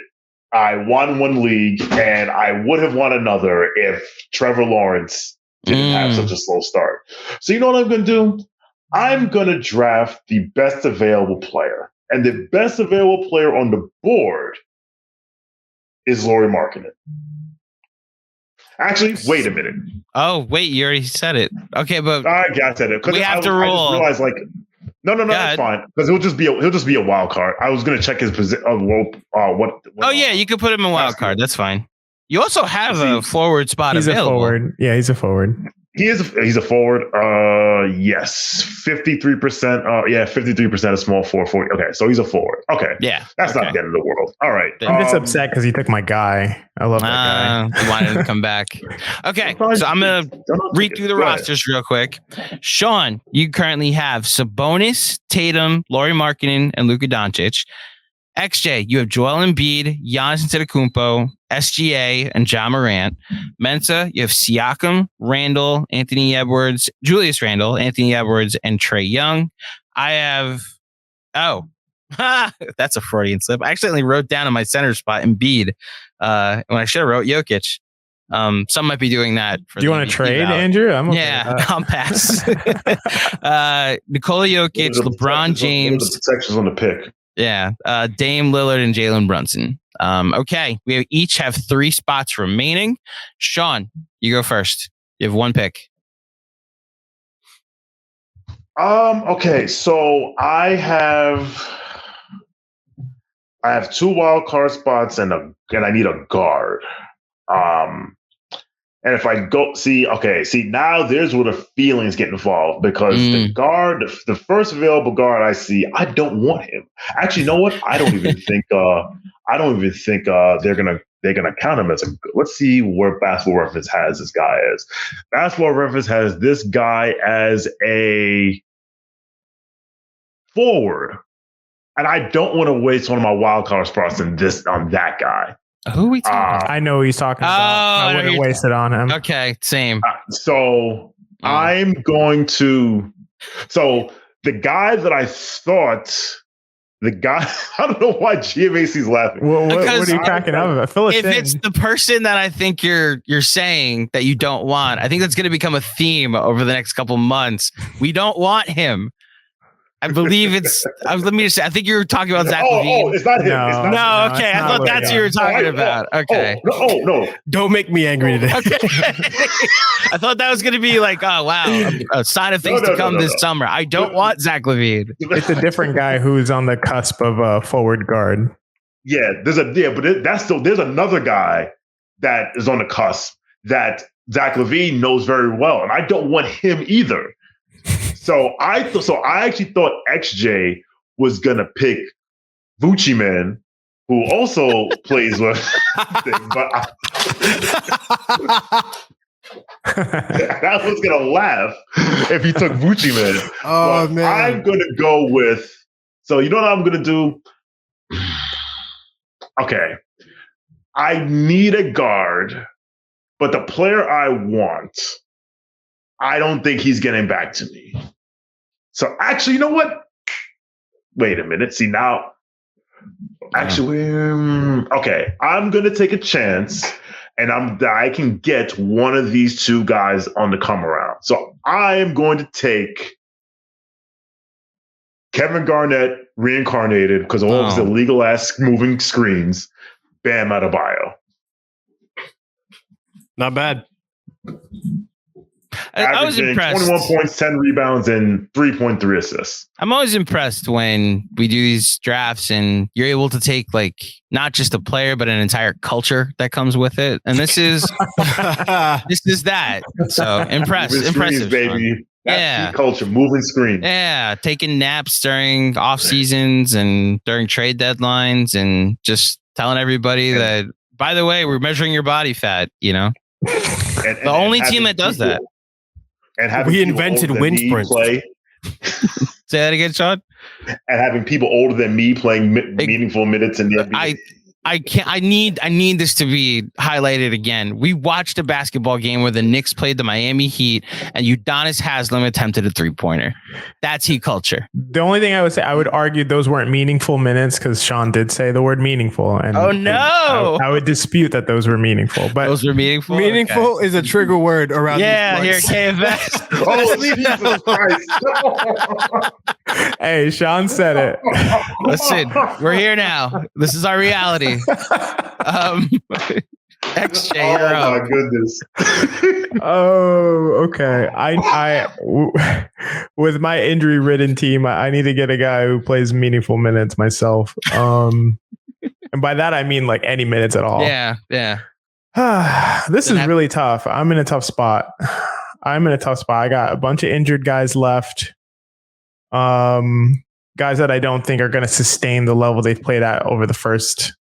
I won one league, and I would have won another if Trevor Lawrence didn't have such a slow start. So you know what I'm going to do? I'm going to draft the best available player. And the best available player on the board is Lauri Markkanen. Actually, wait a minute. Oh, wait, you already said it. Okay, but I said it. We have to roll. I just realized, no, that's fine, because he'll just be a wild card. I was gonna check his position. Yeah, you could put him in wild card. That's fine. You also have a forward spot available. He's a forward. Yeah, he's a forward. He's a forward. Yes, 53%. Yeah, 53% of small forward. Okay, so he's a forward. Okay, yeah, that's not the end of the world. All right, I'm just upset because he took my guy. I love that guy. He wanted to come back. Okay, so I'm gonna read through the rosters real quick. Shawn, you currently have Sabonis, Tatum, Lauri Markkanen, and Luka Doncic. XJ, you have Joel Embiid, Giannis Antetokounmpo, SGA, and Ja Morant. Mensa, you have Siakam, Randall, Anthony Edwards, Julius Randle, Anthony Edwards, and Trae Young. I have, that's a Freudian slip. I accidentally wrote down in my center spot Embiid when I should have wrote Jokic. Some might be doing that. Do you want to trade, Andrew? I'm okay I'll pass. Nikola Jokic, LeBron James. The protections on the pick. Yeah, Dame Lillard and Jalen Brunson. Okay, we each have 3 spots remaining. Shawn, you go first. You have 1 pick. Okay, so I have 2 wild card spots and I need a guard. And if I go now there's where the feelings get involved because the guard, the first available guard I see, I don't want him. Actually, you know what? I don't even think they're gonna count him as a. Let's see where Basketball Reference has this guy as. Basketball Reference has this guy as a forward, and I don't want to waste one of my wild card spots on that guy. Who are we talking about? I know who he's talking about. I wouldn't waste it on him. Okay, same. I'm going to. So the guy that I thought, I don't know why GMAC's laughing. What are you cracking up about? If it's the person that I think you're saying that you don't want, I think that's going to become a theme over the next couple months. We don't want him. I believe it's. Let me just say. I think you were talking about Zach LaVine. Oh, it's not him. No, okay. I thought that's what you were talking about. Okay. No. Don't make me angry today. Okay. I thought that was going to be like, oh wow, a sign of things to come this summer. I don't want Zach LaVine. It's a different guy who's on the cusp of a forward guard. Yeah, there's another guy that is on the cusp that Zach LaVine knows very well, and I don't want him either. So I actually thought XJ was gonna pick Vucci Man, who also plays with but I was gonna laugh if he took Vucci Man. Oh man. I'm gonna go with. So you know what I'm gonna do? Okay. I need a guard, but the player I want, I don't think he's getting back to me. So actually, you know what? Wait a minute. See now, actually, okay. I'm gonna take a chance, and I can get one of these 2 guys on the come around. So I am going to take Kevin Garnett reincarnated because of all his illegal ass moving screens. Bam Adebayo. Not bad. I was impressed. 21 points, 10 rebounds, and 3.3 assists. I'm always impressed when we do these drafts and you're able to take like not just a player, but an entire culture that comes with it. And this is that. So impressive, baby. That's culture, moving screen. Yeah, taking naps during off seasons and during trade deadlines, and just telling everybody that. By the way, we're measuring your body fat. You know, the only team that does that. And we invented wind sprints. Say that again, Shawn. And having people older than me playing meaningful minutes in the NBA. I can't. I need this to be highlighted again. We watched a basketball game where the Knicks played the Miami Heat, and Udonis Haslem attempted a 3-pointer. That's Heat culture. The only thing I would say, I would argue those weren't meaningful minutes because Shawn did say the word meaningful. And oh no, I would dispute that those were meaningful. But those were meaningful. Meaningful is a trigger word around. Yeah, here at KFS. Oh, Jesus Christ. Hey, Shawn said it. Listen, we're here now. This is our reality. XJ, oh my goodness. Oh, okay. I with my injury-ridden team, I need to get a guy who plays meaningful minutes myself. And by that I mean like any minutes at all. Yeah. This is really tough. I'm in a tough spot. I got a bunch of injured guys left. Guys that I don't think are going to sustain the level they've played at over the first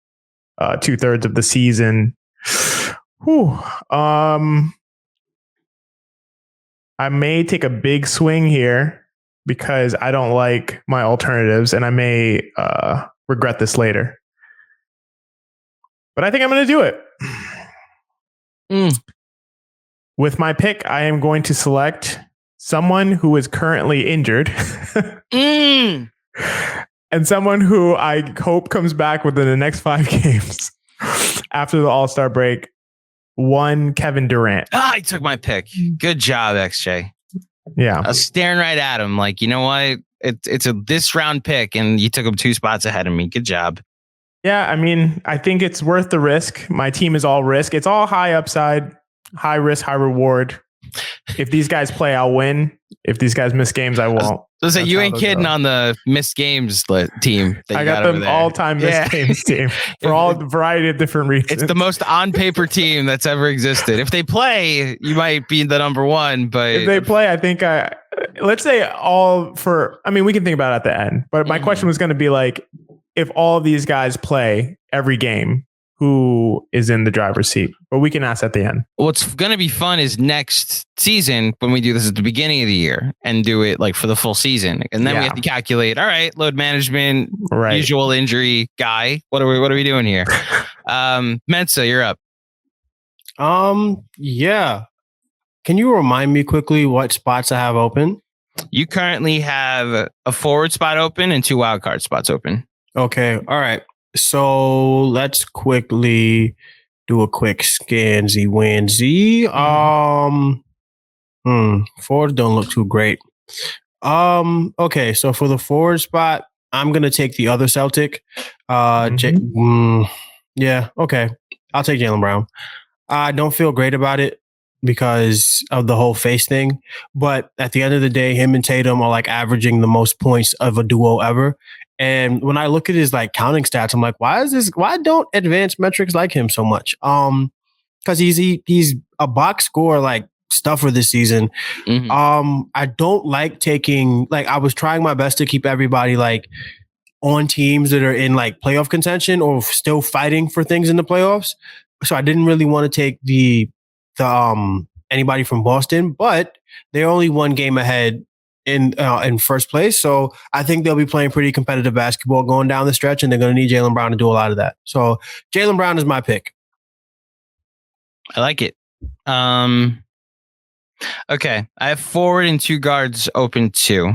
2/3 of the season. Whew. I may take a big swing here because I don't like my alternatives, and I may regret this later. But I think I'm going to do it. With my pick, I am going to select someone who is currently injured and someone who I hope comes back within the next 5 games after the All-Star break. One, Kevin Durant. I took my pick. Good job, XJ. Yeah. I was staring right at him like, you know what? It's a this round pick, and you took him 2 spots ahead of me. Good job. Yeah, I mean, I think it's worth the risk. My team is all risk. It's all high upside, high risk, high reward. If these guys play, I'll win. If these guys miss games, I won't. So you ain't kidding on the missed games team. I got them all-time missed games team for all the variety of different reasons. It's the most on-paper team that's ever existed. If they play, you might be the number one. But if they play, I think let's say we can think about it at the end. But my question was going to be like, if all of these guys play every game, who is in the driver's seat? But we can ask at the end. What's going to be fun is next season when we do this at the beginning of the year and do it like for the full season. And then we have to calculate, all right, load management, usual injury guy. What are we doing here? Mensa, you're up. Yeah. Can you remind me quickly what spots I have open? You currently have a forward spot open and 2 wildcard spots open. Okay. All right. So let's quickly do a quick scansy wansy. Forwards don't look too great. Okay, so for the forward spot, I'm gonna take the other Celtic. Yeah, okay. I'll take Jaylen Brown. I don't feel great about it because of the whole face thing, but at the end of the day, him and Tatum are like averaging the most points of a duo ever. And when I look at his like counting stats, I'm like, why don't advanced metrics like him so much? Because he's a box score like stuffer this season. I don't like taking, like, I was trying my best to keep everybody like on teams that are in like playoff contention or still fighting for things in the playoffs. So I didn't really want to take the anybody from Boston, but they're only 1 game ahead in first place. So I think they'll be playing pretty competitive basketball going down the stretch, and they're going to need Jaylen Brown to do a lot of that. So Jaylen Brown is my pick. I like it. Okay. I have forward and 2 guards open too.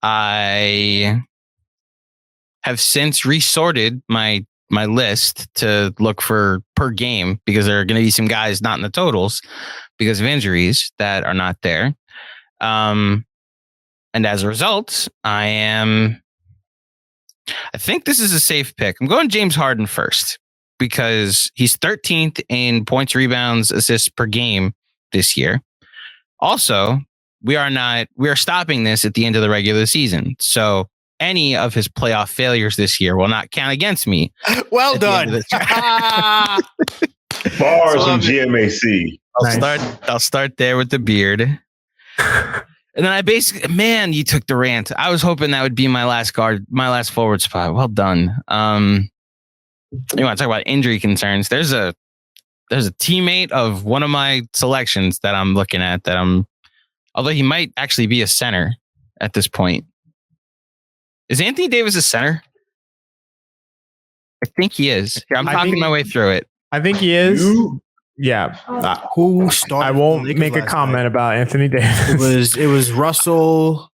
I have since resorted my list to look for per game because there are going to be some guys not in the totals because of injuries that are not there. And as a result, I think this is a safe pick. I'm going James Harden first because he's 13th in points, rebounds, assists per game this year. Also, we are stopping this at the end of the regular season. So any of his playoff failures this year will not count against me. Well done. Bars from GMAC. I'll start there with the beard. And then I basically, man, you took Durant. I was hoping that would be my last forward spot. Well done. You want to talk about injury concerns? There's a teammate of one of my selections that I'm looking at although he might actually be a center at this point. Is Anthony Davis a center? I think he is. I'm talking my way through it. I think he is. Yeah. Who started? I won't make a comment about Anthony Davis. It was Russell,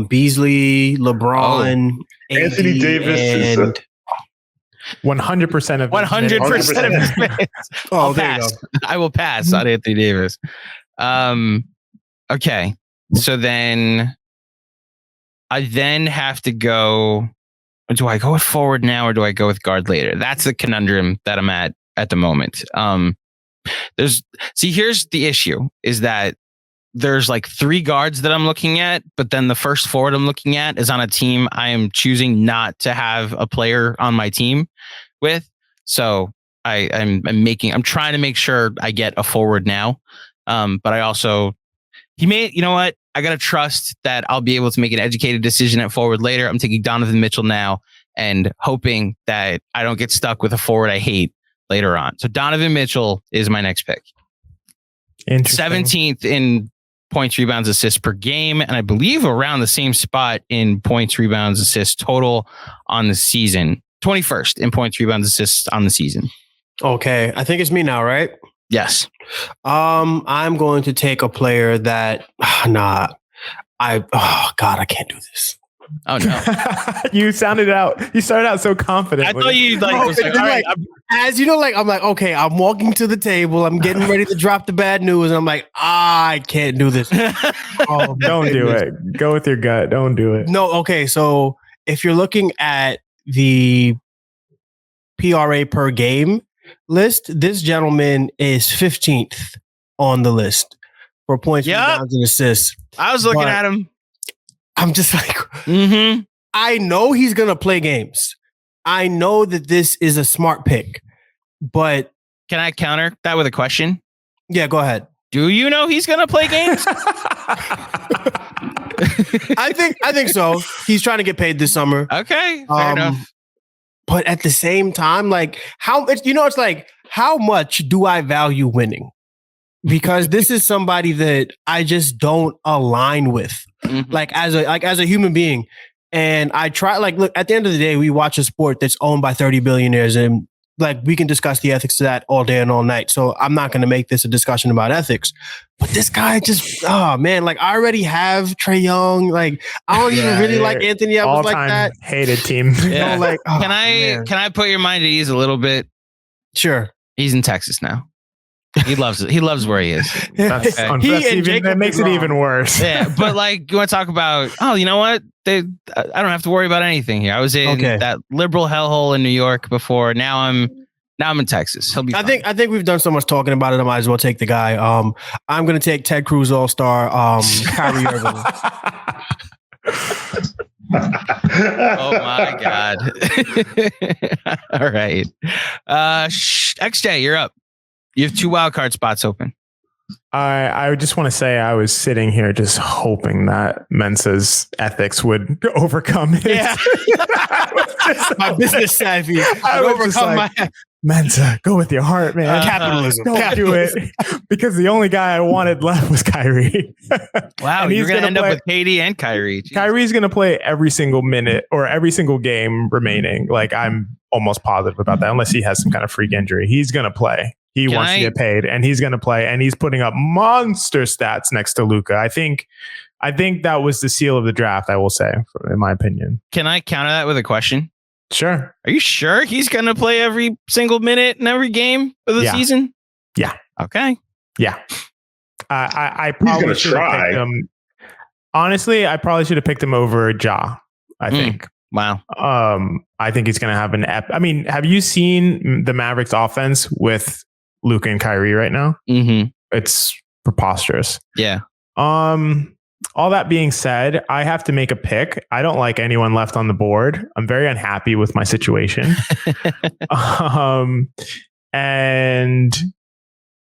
Beasley, LeBron, Anthony Davis is 100% of 100% of his minutes. I'll pass. I will pass on Anthony Davis. Okay. So then I have to go. Do I go with forward now or do I go with guard later? That's the conundrum that I'm at the moment. Here's the issue is that there's like 3 guards that I'm looking at, but then the first forward I'm looking at is on a team I am choosing not to have a player on my team with. So I'm trying to make sure I get a forward now. But I also, you know what? I got to trust that I'll be able to make an educated decision at forward later. I'm taking Donovan Mitchell now and hoping that I don't get stuck with a forward I hate later on. So Donovan Mitchell is my next pick. 17th in points, rebounds, assists per game. And I believe around the same spot in points, rebounds, assists total on the season. 21st in points, rebounds, assists on the season. Okay. I think it's me now, right? Yes. I'm going to take a player that I can't do this. Oh no. You started out so confident. I thought you as you know, I'm like, okay, I'm walking to the table, I'm getting ready to drop the bad news, and I'm like, I can't do this. Oh, don't do it. Go with your gut. Don't do it. No, okay. So if you're looking at the P.R.A. per game list, this gentleman is 15th on the list for points, rebounds, and assists. I was looking at him. I'm just like, I know he's going to play games. I know that this is a smart pick, but... Can I counter that with a question? Yeah, go ahead. Do you know he's going to play games? I think so. He's trying to get paid this summer. Okay, fair enough. But at the same time, it's like, how much do I value winning? Because this is somebody that I just don't align with, as a human being. And I try, look, at the end of the day, we watch a sport that's owned by 30 billionaires, and we can discuss the ethics of that all day and all night. So I'm not going to make this a discussion about ethics. But this guy just, I already have Trae Young. I don't even really like Anthony Edwards like that. Hated team. Yeah. Can I put your mind at ease a little bit? Sure. He's in Texas now. He loves it. He loves where he is. That makes it even worse. Yeah, but you want to talk about? Oh, you know what? I don't have to worry about anything here. I was in that liberal hellhole in New York before. Now I'm in Texas. He'll be. I think we've done so much talking about it. I might as well take the guy. I'm going to take Ted Cruz All-Star. Kyrie Irving. Oh my God! All right, XJ, you're up. You have 2 wild card spots open. I just want to say I was sitting here just hoping that Mensa's ethics would overcome it. Yeah. My business savvy. I would overcome my Mensa. Go with your heart, man. Capitalism. Don't do it. Because the only guy I wanted left was Kyrie. Wow, you're going to end up with KD and Kyrie. Jeez. Kyrie's going to play every single minute or every single game remaining. I'm almost positive about that, unless he has some kind of freak injury. He's going to play. He wants to get paid, and he's going to play, and he's putting up monster stats next to Luka. I think that was the seal of the draft, I will say, in my opinion. Can I counter that with a question? Sure. Are you sure he's going to play every single minute in every game of the season? Yeah. Okay. Yeah. I probably should have picked him. Honestly, I probably should have picked him over Ja, I think. Wow. I think he's going to have have you seen the Mavericks offense with Luka and Kyrie right now? Mm-hmm. It's preposterous. Yeah. All that being said, I have to make a pick. I don't like anyone left on the board. I'm very unhappy with my situation. And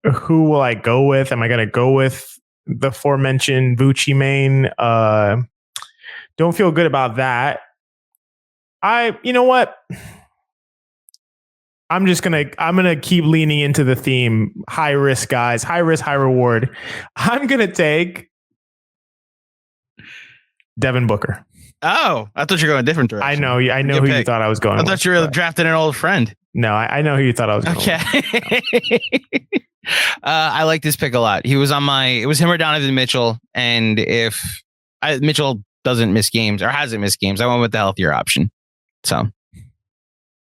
who will I go with? Am I going to go with the aforementioned Vucci main? Don't feel good about that. You know what? I'm gonna keep leaning into the theme. High risk, guys. High risk, high reward. I'm gonna take Devin Booker. Oh, I thought you were going a different direction. I know who you thought I was going. I thought you were drafting an old friend. No, I know who you thought I was going. Okay. I like this pick a lot. It was him or Donovan Mitchell. And if Mitchell doesn't miss games or hasn't missed games, I went with the healthier option. So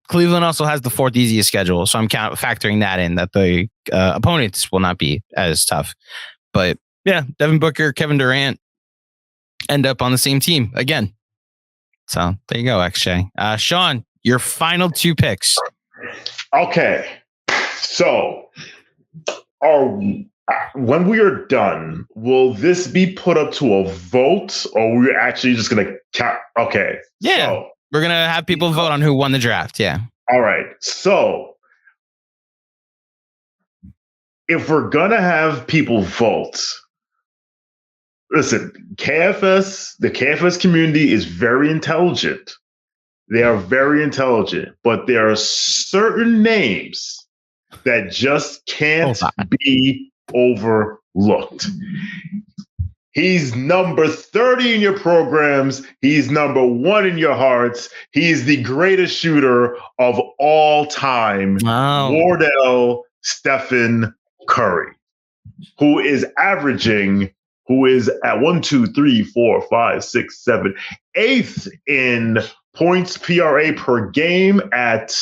Cleveland also has the 4th easiest schedule. So I'm factoring that in, that the opponents will not be as tough. But yeah, Devin Booker, Kevin Durant end up on the same team again. So there you go, XJ. Shawn, your final 2 picks. Okay. So when we are done, will this be put up to a vote, or we're actually just going to count? Okay. Yeah. So, we're going to have people vote on who won the draft. Yeah. All right. So if we're gonna have people vote, listen, the KFS community is very intelligent. They are very intelligent, but there are certain names that just can't be overlooked. He's number 30 in your programs. He's number 1 in your hearts. He's the greatest shooter of all time. Wow. Wardell Stephen Curry, who is at 1, 2, 3, 4, 5, 6, 7, 8th in points P.R.A. per game at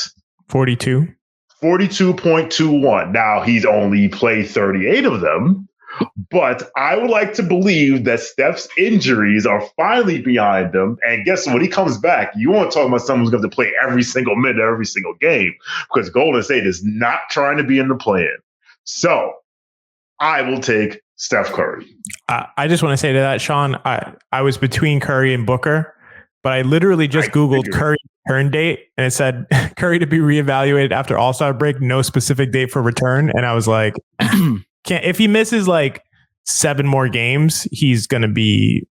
42.21. Now, he's only played 38 of them. But I would like to believe that Steph's injuries are finally behind him. And guess what? When he comes back, you want to talk about someone who's going to play every single minute, every single game, because Golden State is not trying to be in the play-in. So I will take Steph Curry. I just want to say to that, Shawn, I was between Curry and Booker, but I literally just Googled Curry return date, and it said Curry to be reevaluated after All-Star break, no specific date for return. And I was like... if he misses like 7 more games, he's going to be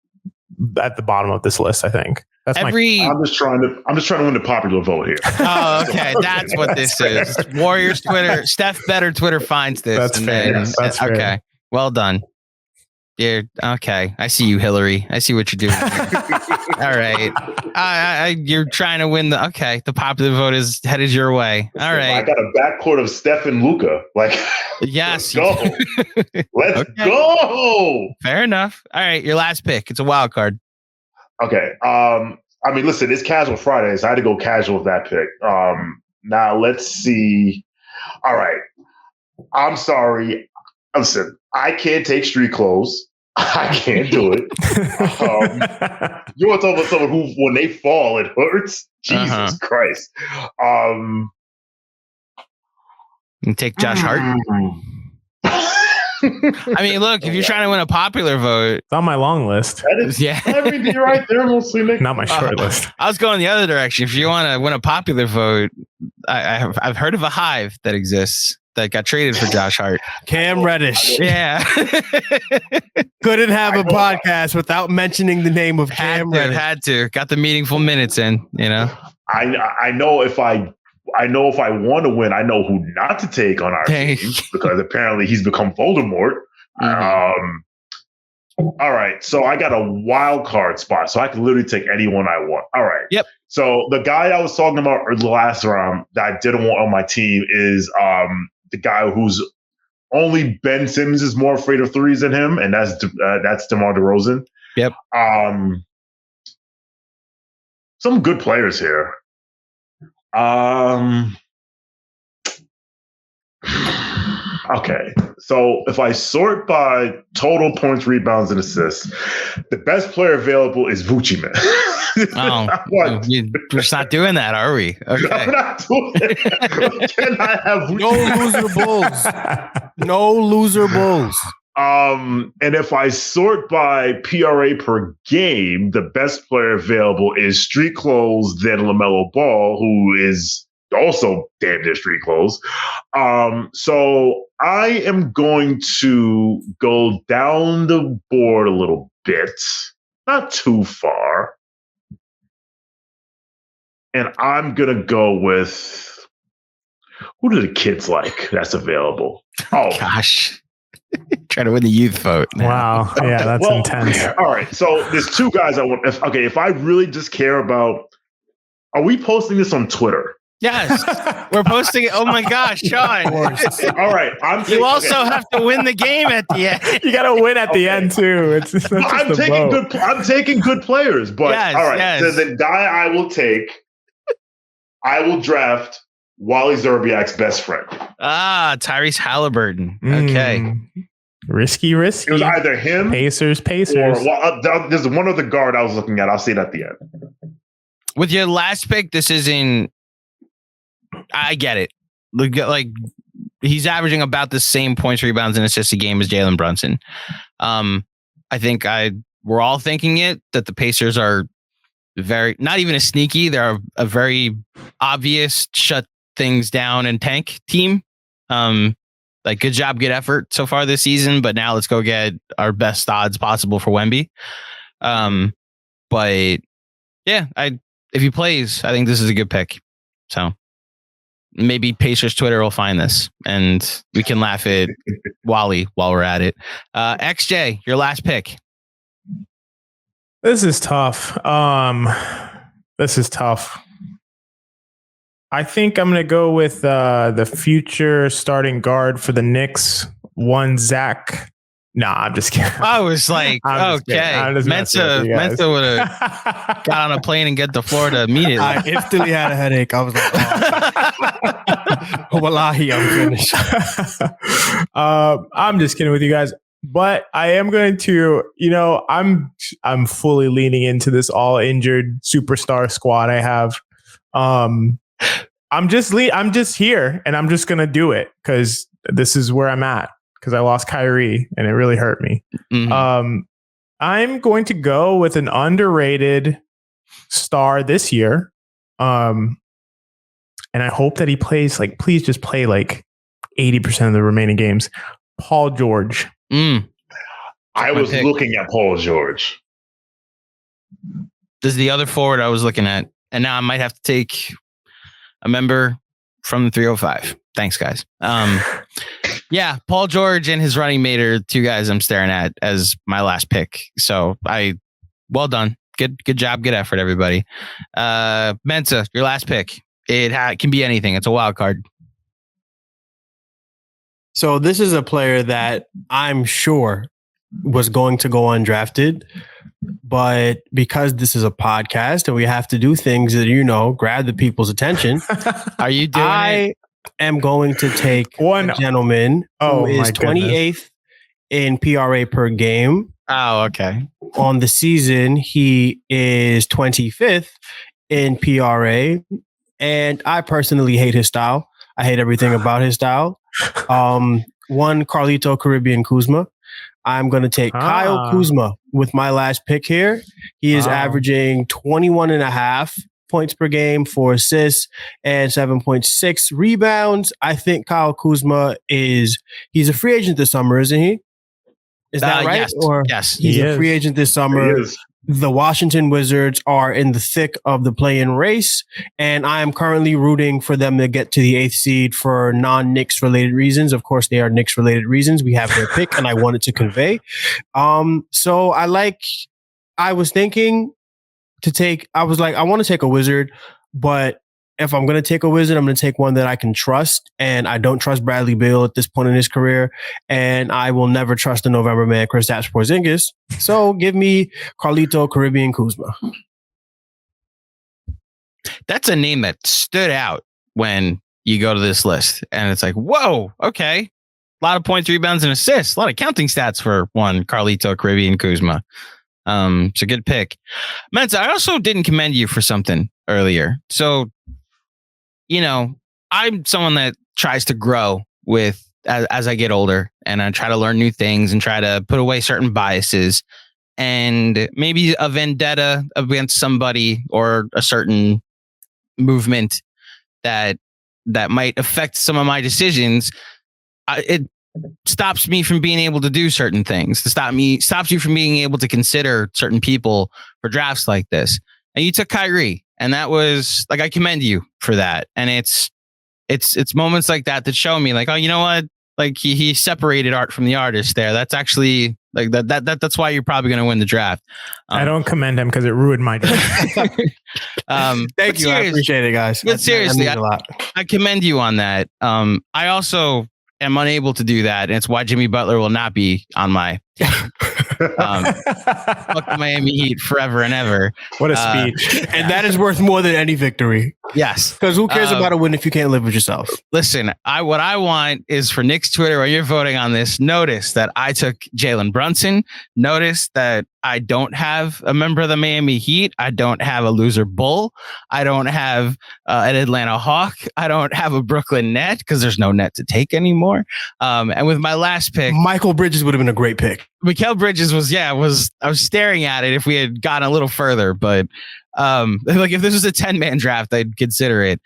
at the bottom of this list. I think that's I'm just trying to win the popular vote here. Oh, okay, that's what this is. Warriors Twitter, Steph Better Twitter finds this. That's fair. That's okay. Fair. Well done. Yeah. Okay. I see you, Hillary. I see what you're doing here. All right. You're trying to win the popular vote is headed your way. All right. I got a backcourt of Steph and Luka. Yes. Let's go. Let's go. Fair enough. All right. Your last pick. It's a wild card. Okay. Listen, it's Casual Friday, so I had to go casual with that pick. Now let's see. All right. I'm sorry. Listen, I can't take street clothes. I can't do it. You want to talk about someone who, when they fall, it hurts? Jesus Christ. You take Josh Hart. I mean, look, if you're trying to win a popular vote, it's on my long list. You're right there, mostly. Not my short list. I was going the other direction. If you want to win a popular vote, I've heard of a hive that exists that got traded for Josh Hart. Cam Reddish. Yeah. Couldn't have a podcast without mentioning the name of Cam Reddish. Had to. Got the meaningful minutes in, you know. I know if I want to win, I know who not to take on our team because apparently he's become Voldemort. Mm-hmm. All right. So I got a wild card spot, so I can literally take anyone I want. All right. Yep. So the guy I was talking about the last round that I didn't want on my team is the guy who's only Ben Simmons is more afraid of threes than him, and that's DeMar DeRozan. Yep. Some good players here. Okay. So if I sort by total points, rebounds, and assists, the best player available is Vucci Man. We're just not doing that, are we? Okay. I'm not doing it. Can I have Vucci No loser Bulls. And if I sort by P.R.A. per game, the best player available is Street Clothes, then LaMelo Ball, who is also damn near Street Clothes. So I am going to go down the board a little bit, not too far. And I'm going to go with, who do the kids like that's available? Oh, gosh. Trying to win the youth vote. Wow. Yeah, that's intense. All right. So there's 2 guys I want. If I really just care about, are we posting this on Twitter? Yes, we're posting it. Oh my gosh, Shawn. All right. You also have to win the game at the end. You got to win at the end too. I'm taking good players, but yes, all right. Yes. So the guy I will draft Wally Zerbiak's best friend. Tyrese Halliburton. Okay. Risky. It was either him, Pacers. Or there's one other guard I was looking at. I'll see it at the end. With your last pick, this isn't. I get it. Like he's averaging about the same points, rebounds, and assists a game as Jalen Brunson. I think we're all thinking that the Pacers are very not even a sneaky. They're a very obvious shut things down and tank team. like, good job, good effort so far this season, but now let's go get our best odds possible for Wemby. But yeah, if he plays, I think this is a good pick. So maybe Pacers Twitter will find this and we can laugh at Wally while we're at it. XJ, your last pick. This is tough. I think I'm going to go with the future starting guard for the Knicks, one Zach. Nah, I'm just kidding. I was like, okay, Mensa would have got on a plane and get to Florida immediately. I instantly had a headache. I was like, oh, wallahi, I'm finished. I'm just kidding with you guys. But I am going to, I'm fully leaning into this all injured superstar squad I have. I'm just here and I'm just going to do it because this is where I'm at because I lost Kyrie and it really hurt me. Mm-hmm. I'm going to go with an underrated star this year. And I hope that he plays please just play 80% of the remaining games. Paul George. I was looking at Paul George. This is the other forward I was looking at. And now I might have to take a member from the 305. Thanks, guys. Yeah, Paul George and his running mate are two guys I'm staring at as my last pick. So well done. Good job. Good effort, everybody. Mensa, your last pick. It can be anything. It's a wild card. So this is a player that I'm sure was going to go undrafted, but because this is a podcast and we have to do things that, grab the people's attention. Are you doing I am going to take a gentleman who is 28th in P.R.A. per game. Oh, okay. On the season, he is 25th in P.R.A. And I personally hate his style. I hate everything about his style. One Carlito Caribbean Kuzma. I'm going to take Kyle Kuzma with my last pick here. He is averaging 21.5 points per game, 4 assists, and 7.6 rebounds. I think Kyle Kuzma he's a free agent this summer, isn't he? Is that right? Yes. He's a free agent this summer. The Washington Wizards are in the thick of the play-in race, and I am currently rooting for them to get to the 8th seed for non-Knicks related reasons. Of course, they are Knicks related reasons. We have their pick, and I wanted to convey. So I was thinking I want to take a Wizard, but if I'm going to take a Wizard, I'm going to take one that I can trust. And I don't trust Bradley Beal at this point in his career. And I will never trust the November man, Kristaps Porzingis. So give me Carlito Caribbean Kuzma. That's a name that stood out when you go to this list. And it's like, whoa, okay. A lot of points, rebounds, and assists. A lot of counting stats for one Carlito Caribbean Kuzma. It's a good pick. Mensa, I also didn't commend you for something earlier. So, I'm someone that tries to grow as I get older, and I try to learn new things and try to put away certain biases and maybe a vendetta against somebody or a certain movement that might affect some of my decisions. It stops me from being able to do certain things. Stops you from being able to consider certain people for drafts like this. And you took Kyrie, and that was I commend you for that. And it's moments like that show me oh, you know what? He separated art from the artist there. That's actually that's why you're probably going to win the draft. I don't commend him because it ruined my draft. Thank you. I appreciate it, guys. But seriously, I commend you on that. I also am unable to do that, and it's why Jimmy Butler will not be on my fuck the Miami Heat forever and ever. What a speech. And that is worth more than any victory. Yes. Because who cares about a win if you can't live with yourself? Listen, what I want is for Knicks Twitter, when you're voting on this, notice that I took Jalen Brunson. Notice that I don't have a member of the Miami Heat. I don't have a loser Bull. I don't have an Atlanta Hawk. I don't have a Brooklyn Net because there's no net to take anymore. And with my last pick, Michael Bridges would have been a great pick. Mikal Bridges was I was staring at it if we had gotten a little further, but Like if this was a 10-man draft, I'd consider it.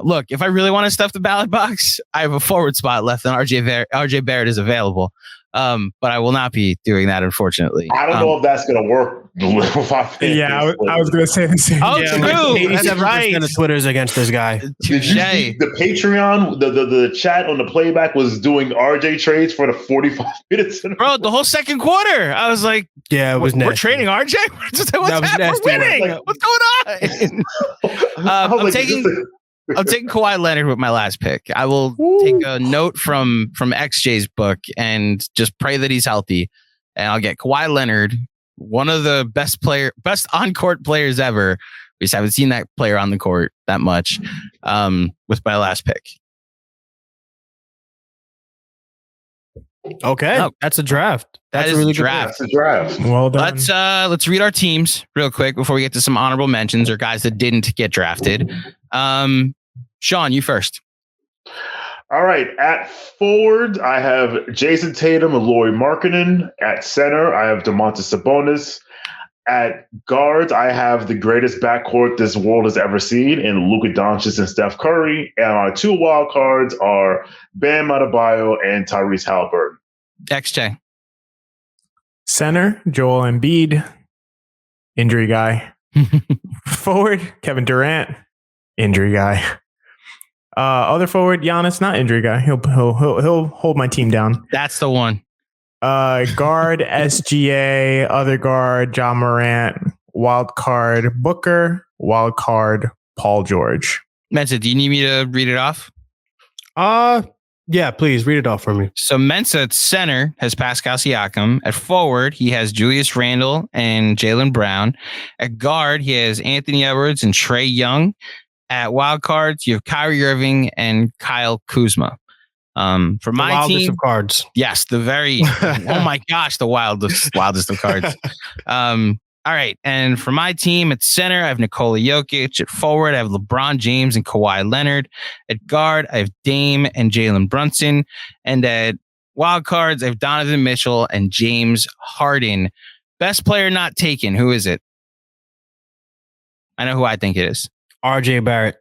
Look, if I really want to stuff the ballot box, I have a forward spot left, and RJ Barrett is available. But I will not be doing that, unfortunately. I don't know if that's going to work. Yeah, I was going to say the same. Oh, yeah, true. That's 87% right. of Twitter's against this guy. Did you see the Patreon, the chat on the playback was doing RJ trades for the 45 minutes. Bro, the whole second quarter, I was like, yeah, it was we're nasty. trading RJ? What's happening? We're winning. Like, what's going on? I'm taking Kawhi Leonard with my last pick. I will take a note from XJ's book and just pray that he's healthy. And I'll get Kawhi Leonard, one of the best on-court players ever. We just haven't seen that player on the court that much, with my last pick. Okay, that's a draft. That's a really good draft. That's a draft. Well done. Let's read our teams real quick before we get to some honorable mentions or guys that didn't get drafted. Shawn, you first. All right. At forward, I have Jason Tatum and Lauri Markkanen. At center, I have Domantas Sabonis. At guards, I have the greatest backcourt this world has ever seen in Luka Doncic and Steph Curry. And our two wild cards are Bam Adebayo and Tyrese Halliburton. XJ. Center, Joel Embiid, injury guy. Forward, Kevin Durant, injury guy. Other forward, Giannis, not injury guy. He'll hold my team down. That's the one. Guard, SGA. Other guard, John Morant. Wild card, Booker. Wild card, Paul George. Mensa, do you need me to read it off? Yeah, please read it off for me. So Mensa at center has Pascal Siakam. At forward, he has Julius Randle and Jaylen Brown. At guard, he has Anthony Edwards and Trae Young. At wild cards, you have Kyrie Irving and Kyle Kuzma. For my wildest team, of cards. yes, the very oh my gosh, the wildest of cards. All right, and for my team at center, I have Nikola Jokic. At forward, I have LeBron James and Kawhi Leonard. At guard, I have Dame and Jalen Brunson. And at wild cards, I have Donovan Mitchell and James Harden. Best player not taken. Who is it? I know who I think it is. RJ Barrett.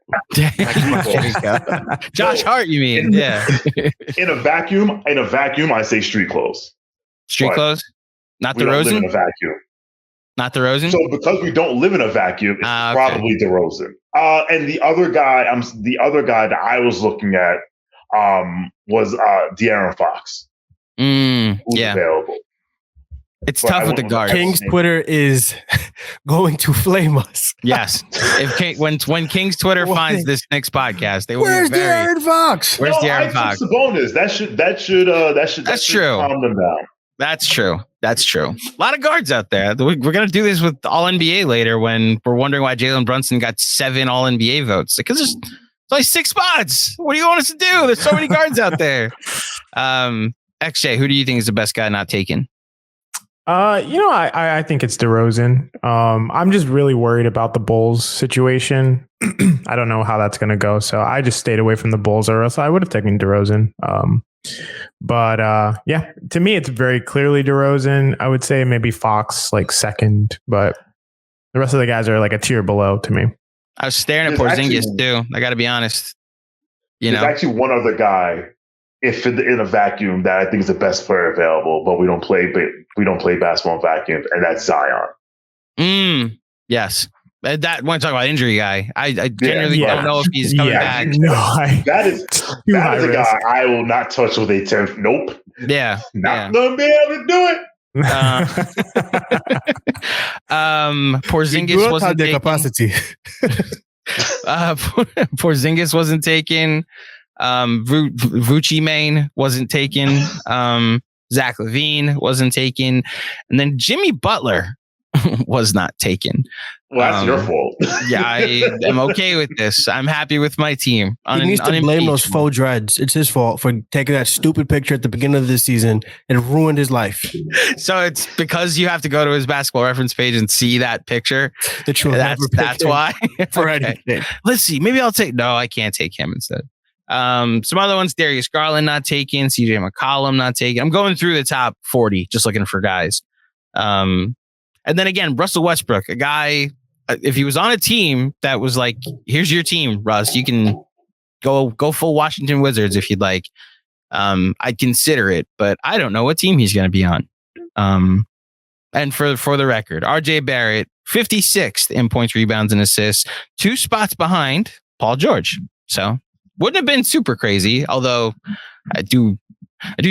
Josh Hart, you mean? Yeah. In a vacuum, I say street clothes. Street clothes? Not we don't live in DeRozan? a vacuum. Not DeRozan? So because we don't live in a vacuum, it's probably DeRozan. And the other guy that I was looking at was De'Aaron Fox. Yeah. Available. It's tough with the guards. King's Twitter is going to flame us. Yes. When King's Twitter finds this Knicks podcast, they will Where's be very... De'Aaron Fox? Where's De'Aaron Fox? Sabonis. That should calm them down. That's true. A lot of guards out there. We're going to do this with All NBA later when we're wondering why Jalen Brunson got 7 All NBA votes. Because there's only 6 spots. What do you want us to do? There's so many guards out there. XJ, who do you think is the best guy not taken? I think it's DeRozan. I'm just really worried about the Bulls situation. I don't know how that's going to go. So I just stayed away from the Bulls, or else I would have taken DeRozan. Yeah, to me, it's very clearly DeRozan. I would say maybe Fox like second, but the rest of the guys are like a tier below to me. I was staring at Porzingis too. I got to be honest. There's actually one other guy, if in a vacuum, that I think is the best player available, but we don't play basketball in vacuums, and that's Zion. Yes. That when I talk about injury guy, I generally don't know if he's coming back. No, that is a guy I will not touch with a 10th. Nope. Yeah. Not gonna be able to do it. Porzingis wasn't taken. Capacity. Porzingis wasn't taken. Vucci Main wasn't taken. Zach LaVine wasn't taken, and then Jimmy Butler was not taken. Well, that's your fault. Yeah, I am okay with this. I'm happy with my team. He needs to blame those faux dreads. It's his fault for taking that stupid picture at the beginning of the season. It ruined his life. So it's because you have to go to his basketball reference page and see that picture. That's why. For okay. Let's see. Maybe I'll take. No, I can't take him instead. Some other ones: Darius Garland not taken, CJ McCollum not taken. I'm going through the top 40, just looking for guys. And then again, Russell Westbrook, a guy if he was on a team that was like, here's your team, Russ, you can go full Washington Wizards if you'd like. I'd consider it, but I don't know what team he's going to be on. And for the record, RJ Barrett, 56th in points, rebounds, and assists, 2 spots behind Paul George. So wouldn't have been super crazy, although I do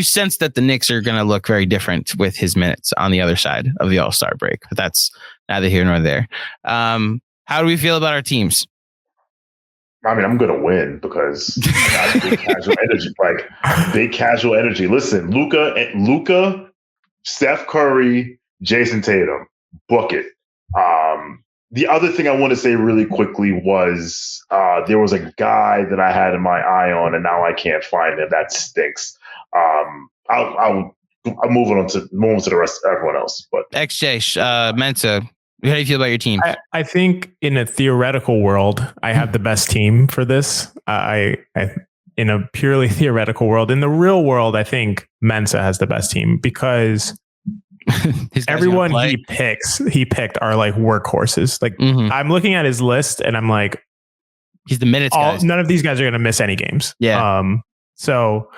sense that the Knicks are going to look very different with his minutes on the other side of the All-Star break. But that's neither here nor there. How do we feel about our teams? I mean, I'm going to win because I got big casual energy. Like, big casual energy. Listen, Luka, Steph Curry, Jason Tatum, book it. The other thing I want to say really quickly was there was a guy that I had my eye on, and now I can't find him. That stinks. I'll move on to the rest of everyone else. But XJ, Mensa, how do you feel about your team? I think in a theoretical world, I have the best team for this. I in a purely theoretical world. In the real world, I think Mensa has the best team because everyone he picked are like workhorses. Like I'm looking at his list and I'm like, he's the minutes guys. None of these guys are going to miss any games. Yeah. So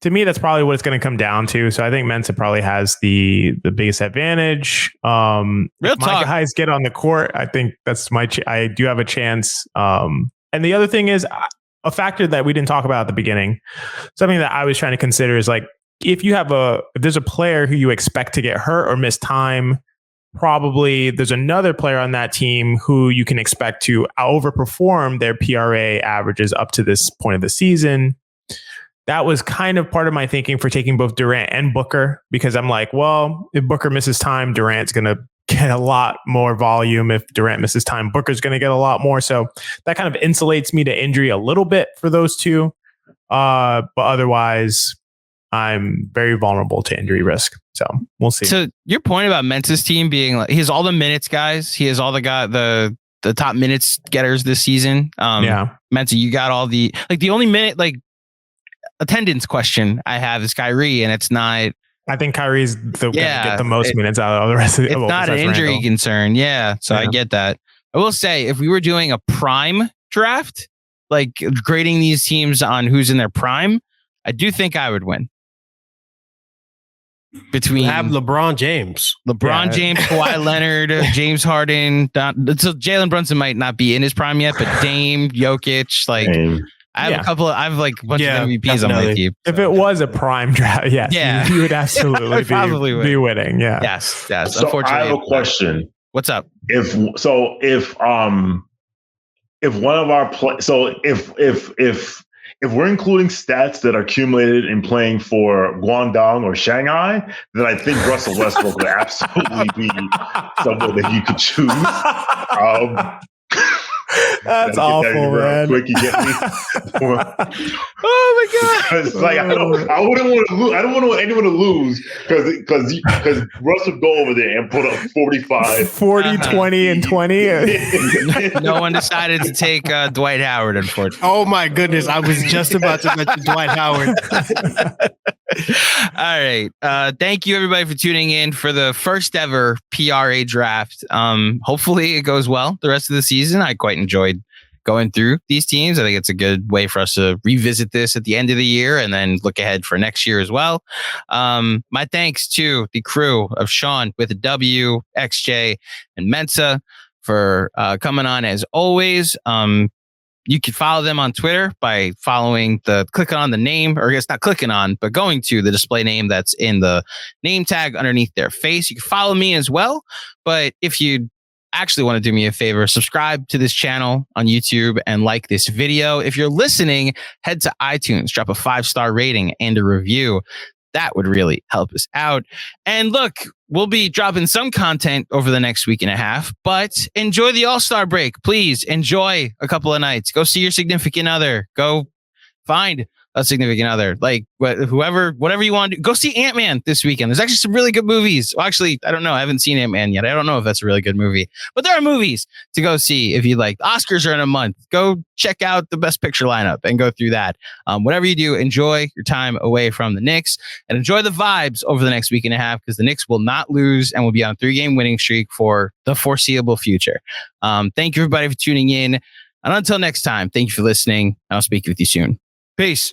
to me, that's probably what it's going to come down to. So I think Mensa probably has the biggest advantage. Real if my talk. guys get on the court, I think that's I do have a chance. And the other thing is a factor that we didn't talk about at the beginning. Something that I was trying to consider is like, if there's a player who you expect to get hurt or miss time, probably there's another player on that team who you can expect to overperform their P.R.A. averages up to this point of the season. That was kind of part of my thinking for taking both Durant and Booker, because I'm like, well, if Booker misses time, Durant's going to get a lot more volume. If Durant misses time, Booker's going to get a lot more. So that kind of insulates me to injury a little bit for those two. But otherwise, I'm very vulnerable to injury risk. So we'll see. So your point about Mensa's team being like, he has all the minutes guys. He has all the top minutes getters this season. Yeah. Mensa, you got all the only minute attendance question I have is Kyrie, and it's not. I think Kyrie's going to get the most minutes out of all the rest of the. It's not an injury concern. Yeah. So I get that. I will say, if we were doing a prime draft, like grading these teams on who's in their prime, I do think I would win. Between have LeBron James, James, Kawhi Leonard, James Harden. So Jalen Brunson might not be in his prime yet, but Dame, Jokic, I have a bunch of MVPs on my team. So. If it was a prime draft, yes, you would absolutely be winning. Yeah. Yes. So unfortunately, I have a question. What's up? If one of our if we're including stats that are accumulated in playing for Guangdong or Shanghai, then I think Russell Westbrook would absolutely be someone that you could choose. That's awful, man. Quick, you get me? Oh my god! It's like I wouldn't want to lose. I don't want anyone to lose because Russ would go over there and put up 45, 40, 20, and 20. No one decided to take Dwight Howard, unfortunately. Oh my goodness! I was just about to mention Dwight Howard. All right. Thank you everybody for tuning in for the first ever P.R.A. draft. Hopefully it goes well the rest of the season. I quite enjoyed going through these teams. I think it's a good way for us to revisit this at the end of the year and then look ahead for next year as well. My thanks to the crew of Shawn with a W, XJ, and Mensa for coming on as always. You can follow them on Twitter by clicking on the name, or I guess not clicking on, but going to the display name that's in the name tag underneath their face. You can follow me as well. But if you actually want to do me a favor, subscribe to this channel on YouTube and like this video. If you're listening, head to iTunes, drop a 5-star rating and a review. That would really help us out. And look, we'll be dropping some content over the next week and a half, but enjoy the All-Star break. Please enjoy a couple of nights. Go see your significant other. Go find a significant other. Like whatever you want to do. Go see Ant-Man this weekend. There's actually some really good movies. Well, actually, I don't know. I haven't seen Ant-Man yet. I don't know if that's a really good movie, but there are movies to go see if you like. The Oscars are in a month. Go check out the Best Picture lineup and go through that. Whatever you do, enjoy your time away from the Knicks and enjoy the vibes over the next week and a half, because the Knicks will not lose and will be on a 3-game winning streak for the foreseeable future. Thank you everybody for tuning in. And until next time, thank you for listening. I'll speak with you soon. Peace.